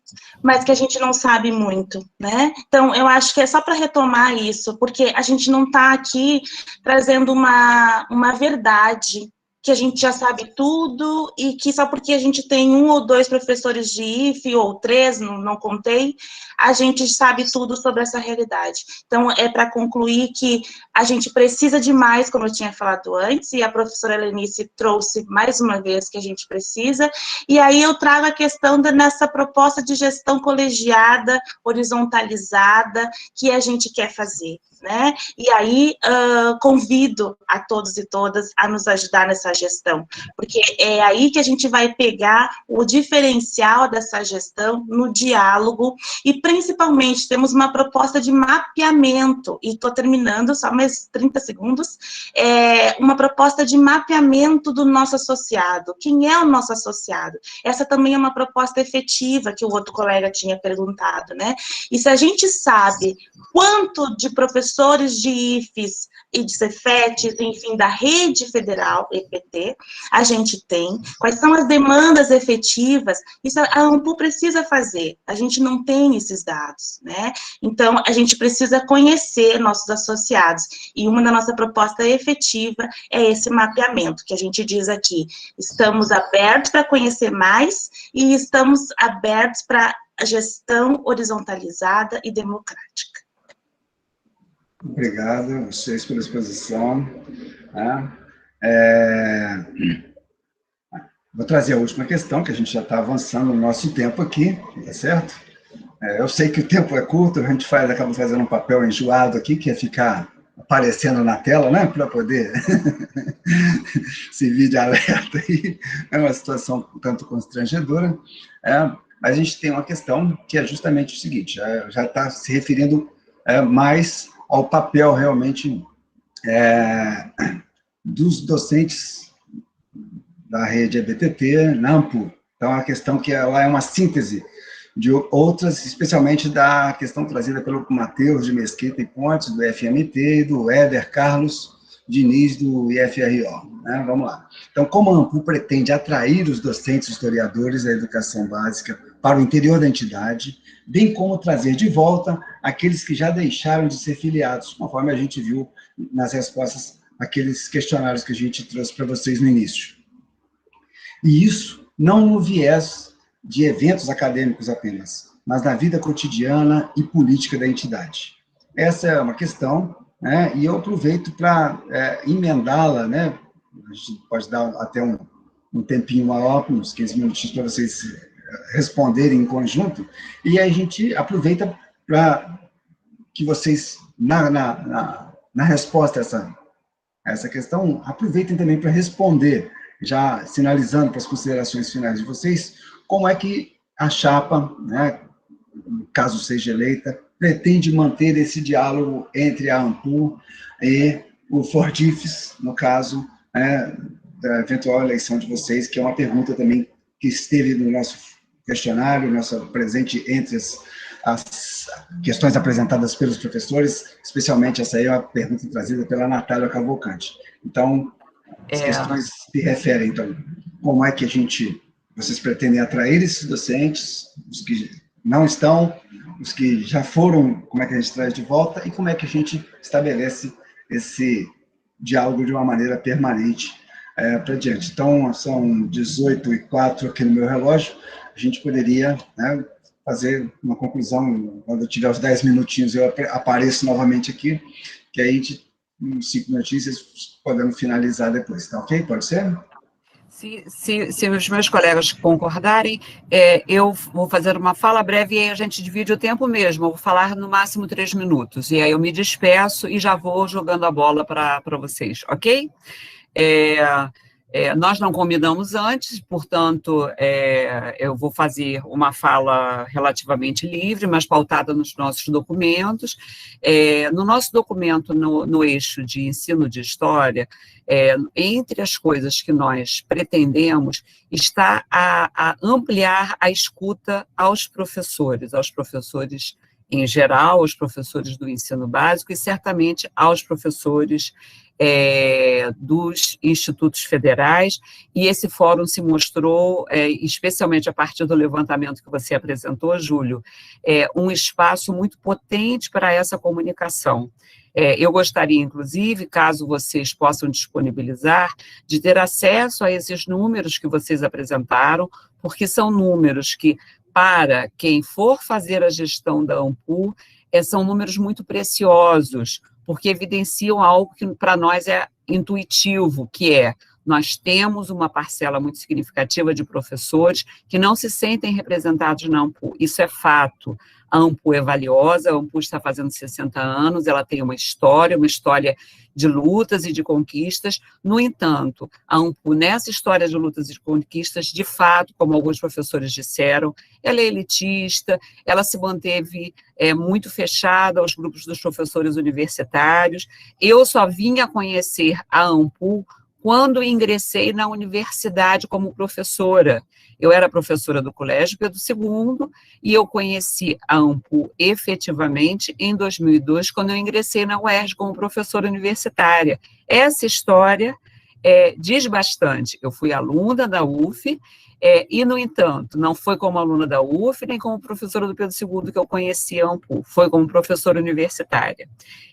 mas que a gente não sabe muito, né? Então, eu acho que é só para retomar isso, porque a gente não está aqui trazendo uma verdade, que a gente já sabe tudo, e que só porque a gente tem 1 ou 2 professores de IFE, ou 3, não contei, a gente sabe tudo sobre essa realidade. Então, é para concluir que a gente precisa de mais, como eu tinha falado antes, e a professora Helenice trouxe mais uma vez que a gente precisa, e aí eu trago a questão nessa proposta de gestão colegiada, horizontalizada, que a gente quer fazer, né? E aí, convido a todos e todas a nos ajudar nessa gestão, porque é aí que a gente vai pegar o diferencial dessa gestão no diálogo, e principalmente temos uma proposta de mapeamento, e estou terminando, só mais 30 segundos, uma proposta de mapeamento do nosso associado. Quem é o nosso associado? Essa também é uma proposta efetiva, que o outro colega tinha perguntado, né? E se a gente sabe quanto de professores de IFES e de Cefetes, enfim, da rede federal, EPT, a gente tem, quais são as demandas efetivas, isso a ANPU precisa fazer, a gente não tem esses dados, né? Então, a gente precisa conhecer nossos associados, e uma da nossa proposta efetiva é esse mapeamento, que a gente diz aqui, estamos abertos para conhecer mais, e estamos abertos para a gestão horizontalizada e democrática. Obrigado a vocês pela exposição. Vou trazer a última questão, que a gente já está avançando no nosso tempo aqui, tá certo? Eu sei que o tempo é curto, a gente acaba fazendo um papel enjoado aqui, que é ficar aparecendo na tela, né, para poder servir de alerta aí. É uma situação um tanto constrangedora, mas a gente tem uma questão que é justamente o seguinte, já está se referindo mais ao papel realmente dos docentes da rede EBTT na ANPU. Então, a questão que ela é uma síntese de outras, especialmente da questão trazida pelo Matheus de Mesquita e Pontes, do FMT, e do Éder Carlos Diniz, do IFRO. Né? Vamos lá. Então, como a ANPU pretende atrair os docentes historiadores da educação básica para o interior da entidade, bem como trazer de volta aqueles que já deixaram de ser filiados, conforme a gente viu nas respostas àqueles questionários que a gente trouxe para vocês no início. E isso não no viés de eventos acadêmicos apenas, mas na vida cotidiana e política da entidade. Essa é uma questão, né, e eu aproveito para emendá-la, né, a gente pode dar até um tempinho maior, uns 15 minutinhos para vocês responderem em conjunto, e a gente aproveita para que vocês, na resposta a essa questão, aproveitem também para responder, já sinalizando para as considerações finais de vocês, como é que a chapa, né, caso seja eleita, pretende manter esse diálogo entre a ANPU e o FORDIFES, no caso, da eventual eleição de vocês, que é uma pergunta também que esteve no nosso questionário, nosso presente entre as questões apresentadas pelos professores, especialmente essa aí é uma pergunta trazida pela Natália Cavalcante. Então, as questões se referem, então, como é que vocês pretendem atrair esses docentes, os que não estão, os que já foram, como é que a gente traz de volta, e como é que a gente estabelece esse diálogo de uma maneira permanente para diante. Então, são 18h04 aqui no meu relógio, a gente poderia, né, fazer uma conclusão, quando eu tiver os 10 minutinhos, eu apareço novamente aqui, que aí a gente, em 5 minutinhos, podemos finalizar depois, tá ok? Pode ser? Se os meus colegas concordarem, eu vou fazer uma fala breve e aí a gente divide o tempo mesmo, eu vou falar no máximo 3 minutos, e aí eu me despeço e já vou jogando a bola para vocês, ok? Nós não combinamos antes, portanto, eu vou fazer uma fala relativamente livre, mas pautada nos nossos documentos. No nosso documento, no eixo de ensino de história, entre as coisas que nós pretendemos, está a ampliar a escuta aos professores em geral, aos professores do ensino básico e certamente aos professores dos institutos federais, e esse fórum se mostrou, especialmente a partir do levantamento que você apresentou, Júlio, um espaço muito potente para essa comunicação. Eu gostaria, inclusive, caso vocês possam disponibilizar, de ter acesso a esses números que vocês apresentaram, porque são números que, para quem for fazer a gestão da AMPU, são números muito preciosos, porque evidenciam algo que para nós é intuitivo, que é, nós temos uma parcela muito significativa de professores que não se sentem representados na AMPU, isso é fato. A AMPU é valiosa, a AMPU está fazendo 60 anos, ela tem uma história de lutas e de conquistas. No entanto, a AMPU, nessa história de lutas e de conquistas, de fato, como alguns professores disseram, ela é elitista, ela se manteve muito fechada aos grupos dos professores universitários. Eu só vim a conhecer a AMPU quando ingressei na universidade como professora. Eu era professora do Colégio Pedro II e eu conheci a AMPU efetivamente em 2002, quando eu ingressei na UERJ como professora universitária. Essa história diz bastante. Eu fui aluna da UF, e, no entanto, não foi como aluna da UF, nem como professora do Pedro II que eu conheci a AMPU, foi como professora universitária.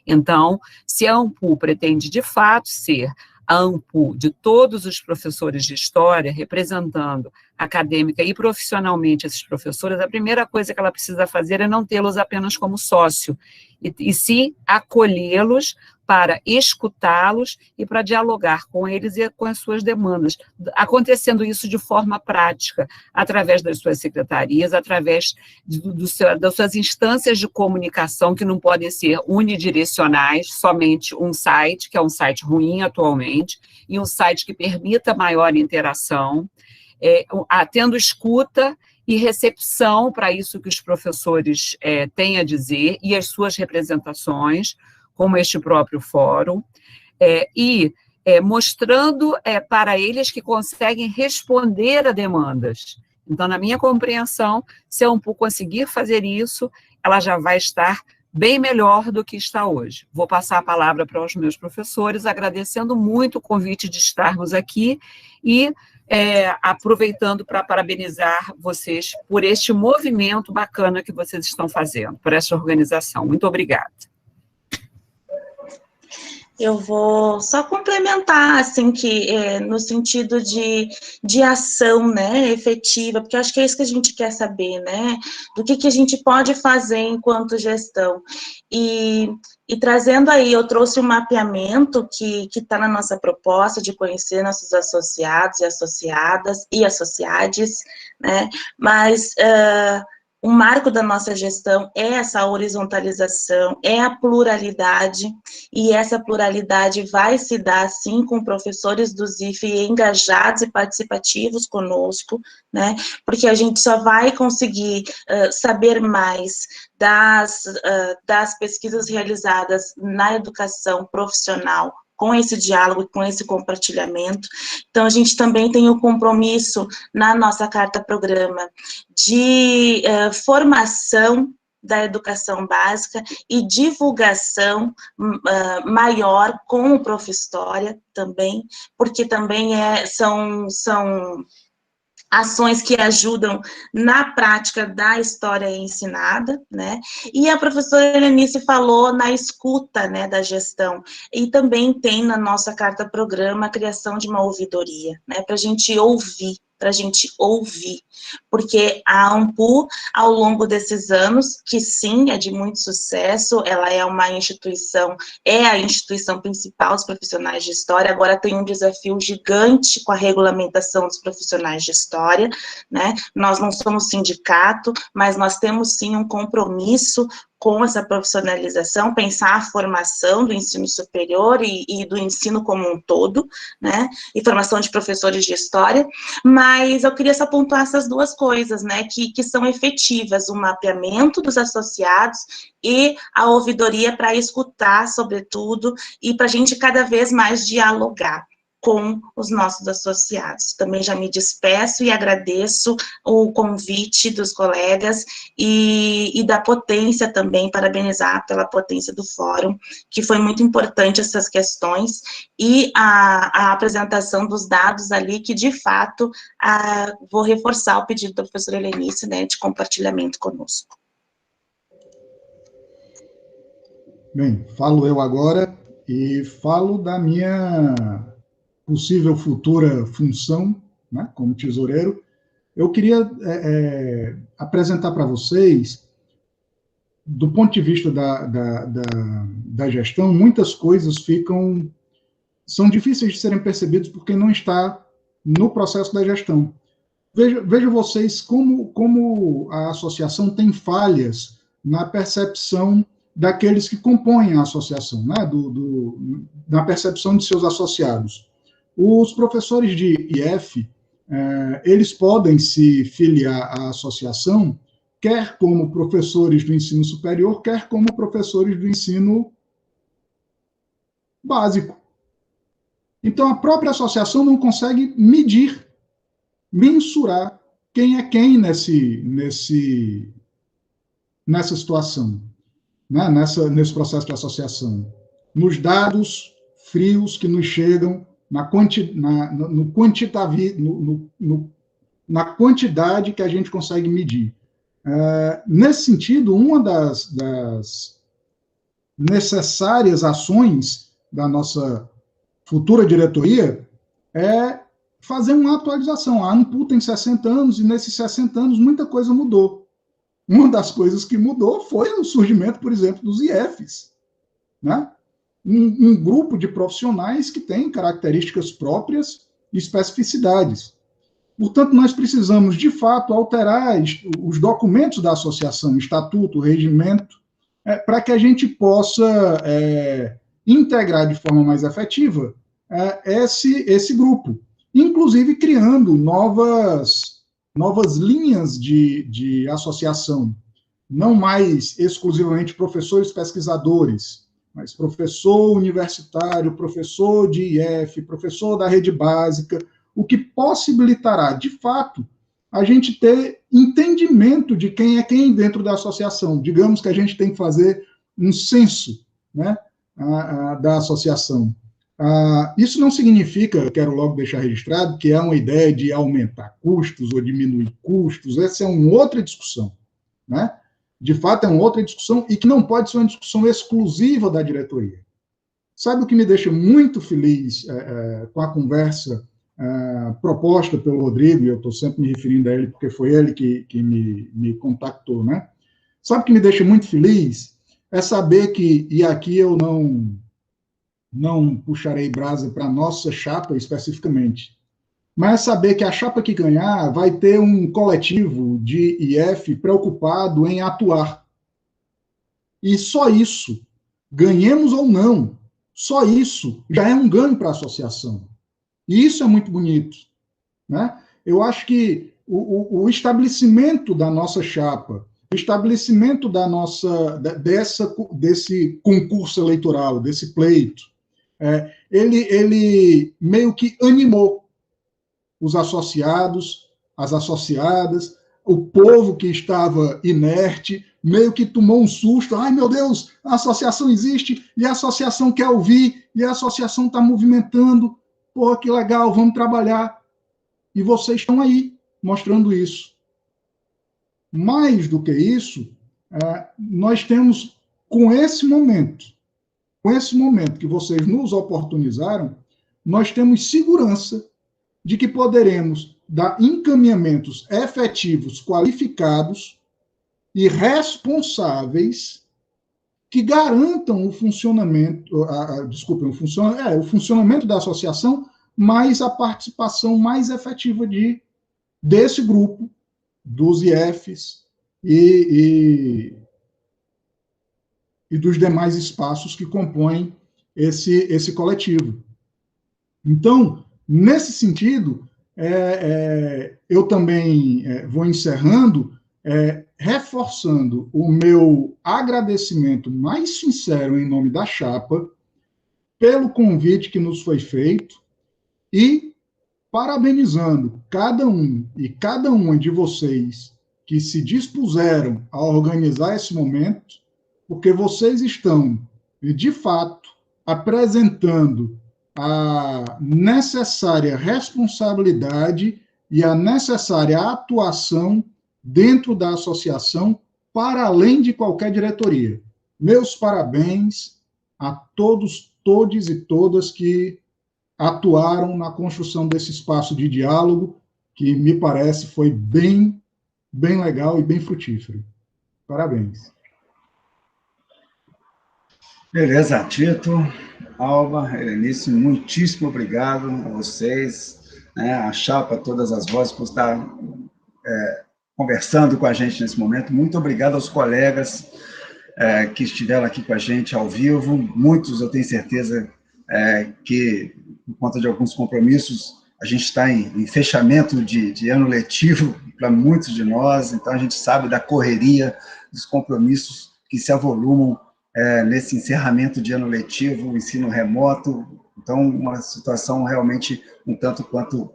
Então, se a AMPU pretende, de fato, ser a AMPU de todos os professores de história, representando acadêmica e profissionalmente esses professores, a primeira coisa que ela precisa fazer é não tê-los apenas como sócio, e sim acolhê-los para escutá-los e para dialogar com eles e com as suas demandas, acontecendo isso de forma prática, através das suas secretarias, através das suas instâncias de comunicação, que não podem ser unidirecionais, somente um site, que é um site ruim atualmente, e um site que permita maior interação, tendo escuta e recepção para isso que os professores têm a dizer, e as suas representações, como este próprio fórum, mostrando para eles que conseguem responder a demandas. Então, na minha compreensão, se a AMPU conseguir fazer isso, ela já vai estar bem melhor do que está hoje. Vou passar a palavra para os meus professores, agradecendo muito o convite de estarmos aqui e aproveitando para parabenizar vocês por este movimento bacana que vocês estão fazendo, por essa organização. Muito obrigada. Eu vou só complementar, assim, que no sentido de ação, né, efetiva, porque eu acho que é isso que a gente quer saber, né, do que a gente pode fazer enquanto gestão. E trazendo aí, eu trouxe um mapeamento que está na nossa proposta de conhecer nossos associados e associadas e associades, né, mas o marco da nossa gestão é essa horizontalização, é a pluralidade, e essa pluralidade vai se dar, sim, com professores do ZIF engajados e participativos conosco, né, porque a gente só vai conseguir saber mais das pesquisas realizadas na educação profissional, com esse diálogo, com esse compartilhamento. Então, a gente também tem o compromisso na nossa carta-programa de formação da educação básica e divulgação maior com o Prof-História também, porque também são ações que ajudam na prática da história ensinada, né, e a professora Helenice falou na escuta, né, da gestão, e também tem na nossa carta-programa a criação de uma ouvidoria, né, para a gente ouvir, porque a AMPU, ao longo desses anos, que sim, é de muito sucesso, ela é uma instituição, é a instituição principal dos profissionais de história, agora tem um desafio gigante com a regulamentação dos profissionais de história, né, nós não somos sindicato, mas nós temos sim um compromisso com essa profissionalização, pensar a formação do ensino superior e do ensino como um todo, né, e formação de professores de história, mas eu queria só pontuar essas duas coisas, né, que são efetivas, o mapeamento dos associados e a ouvidoria para escutar, sobretudo, e para a gente cada vez mais dialogar. com os nossos associados. Também já me despeço e agradeço o convite dos colegas e da potência também, parabenizar pela potência do fórum, que foi muito importante essas questões, e a apresentação dos dados ali, que de fato vou reforçar o pedido da professora Helenice, né, de compartilhamento conosco. Bem, falo eu agora e falo da minha possível futura função, né, como tesoureiro. Eu queria apresentar para vocês, do ponto de vista da gestão, muitas coisas são difíceis de serem percebidas por quem não está no processo da gestão. Veja vocês como a associação tem falhas na percepção daqueles que compõem a associação, né, na percepção de seus associados. Os professores de IF, eles podem se filiar à associação, quer como professores do ensino superior, quer como professores do ensino básico. Então, a própria associação não consegue mensurar quem é quem nessa situação, né? Nesse processo de associação. Nos dados frios que nos chegam, na quantidade que a gente consegue medir. Nesse sentido, uma das necessárias ações da nossa futura diretoria é fazer uma atualização. A ANPU tem 60 anos, e nesses 60 anos muita coisa mudou. Uma das coisas que mudou foi o surgimento, por exemplo, dos IFs, né? Um grupo de profissionais que tem características próprias e especificidades. Portanto, nós precisamos, de fato, alterar os documentos da associação, estatuto, regimento, para que a gente possa integrar de forma mais efetiva esse grupo, inclusive criando novas linhas de associação, não mais exclusivamente professores pesquisadores, mas professor universitário, professor de IF, professor da rede básica, o que possibilitará, de fato, a gente ter entendimento de quem é quem dentro da associação. Digamos que a gente tem que fazer um censo, né, da associação. Isso não significa, quero logo deixar registrado, que é uma ideia de aumentar custos ou diminuir custos. Essa é uma outra discussão, né? De fato, é uma outra discussão e que não pode ser uma discussão exclusiva da diretoria. Sabe o que me deixa muito feliz com a conversa proposta pelo Rodrigo, e eu estou sempre me referindo a ele porque foi ele que me contactou, né? Sabe o que me deixa muito feliz? É saber que, e aqui eu não puxarei brasa para a nossa chapa especificamente, mas saber que a chapa que ganhar vai ter um coletivo de IF preocupado em atuar. E só isso, ganhemos ou não, só isso já é um ganho para a associação. E isso é muito bonito, né? Eu acho que o estabelecimento da nossa chapa, o estabelecimento desse concurso eleitoral, desse pleito, ele meio que animou os associados, as associadas, o povo que estava inerte, meio que tomou um susto. Ai, meu Deus, a associação existe, e a associação quer ouvir, e a associação está movimentando. Pô, que legal, vamos trabalhar. E vocês estão aí, mostrando isso. Mais do que isso, nós temos, com esse momento que vocês nos oportunizaram, nós temos segurança de que poderemos dar encaminhamentos efetivos, qualificados e responsáveis que garantam o funcionamento, o funcionamento da associação, mas a participação mais efetiva desse grupo, dos IFs e dos demais espaços que compõem esse coletivo. Então, nesse sentido, eu também vou encerrando, reforçando o meu agradecimento mais sincero em nome da chapa pelo convite que nos foi feito e parabenizando cada um e cada uma de vocês que se dispuseram a organizar esse momento, porque vocês estão, de fato, apresentando a necessária responsabilidade e a necessária atuação dentro da associação, para além de qualquer diretoria. Meus parabéns a todos, todes e todas que atuaram na construção desse espaço de diálogo, que me parece foi bem legal e bem frutífero. Parabéns. Beleza, Tito, Alba, Helenice, muitíssimo obrigado a vocês, né, a chapa, todas as vozes, por estar conversando com a gente nesse momento. Muito obrigado aos colegas que estiveram aqui com a gente ao vivo. Muitos, eu tenho certeza, que, por conta de alguns compromissos, a gente está em fechamento de ano letivo para muitos de nós, então a gente sabe da correria, dos compromissos que se avolumam nesse encerramento de ano letivo, o ensino remoto. Então, uma situação realmente um tanto quanto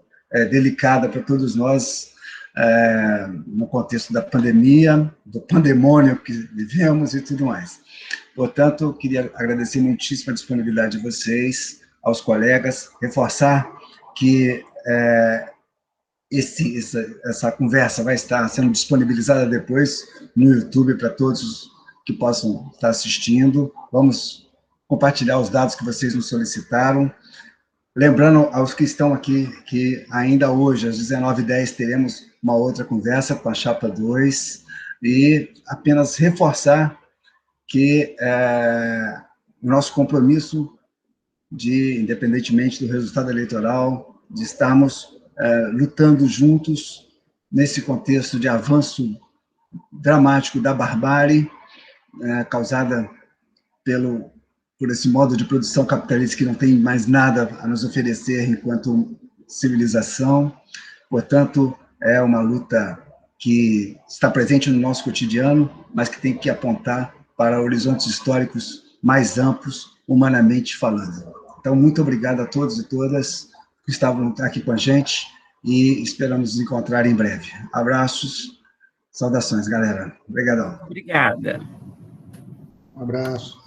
delicada para todos nós, no contexto da pandemia, do pandemônio que vivemos e tudo mais. Portanto, queria agradecer muitíssimo a disponibilidade de vocês, aos colegas, reforçar que essa conversa vai estar sendo disponibilizada depois no YouTube para todos que possam estar assistindo. Vamos compartilhar os dados que vocês nos solicitaram. Lembrando aos que estão aqui que ainda hoje, às 19h10, teremos uma outra conversa com a Chapa 2, e apenas reforçar que o nosso compromisso independentemente do resultado eleitoral, de estarmos lutando juntos nesse contexto de avanço dramático da barbárie, causada por esse modo de produção capitalista que não tem mais nada a nos oferecer enquanto civilização. Portanto, é uma luta que está presente no nosso cotidiano, mas que tem que apontar para horizontes históricos mais amplos, humanamente falando. Então, muito obrigado a todos e todas que estavam aqui com a gente e esperamos nos encontrar em breve. Abraços, saudações, galera. Obrigadão. Obrigada. Um abraço.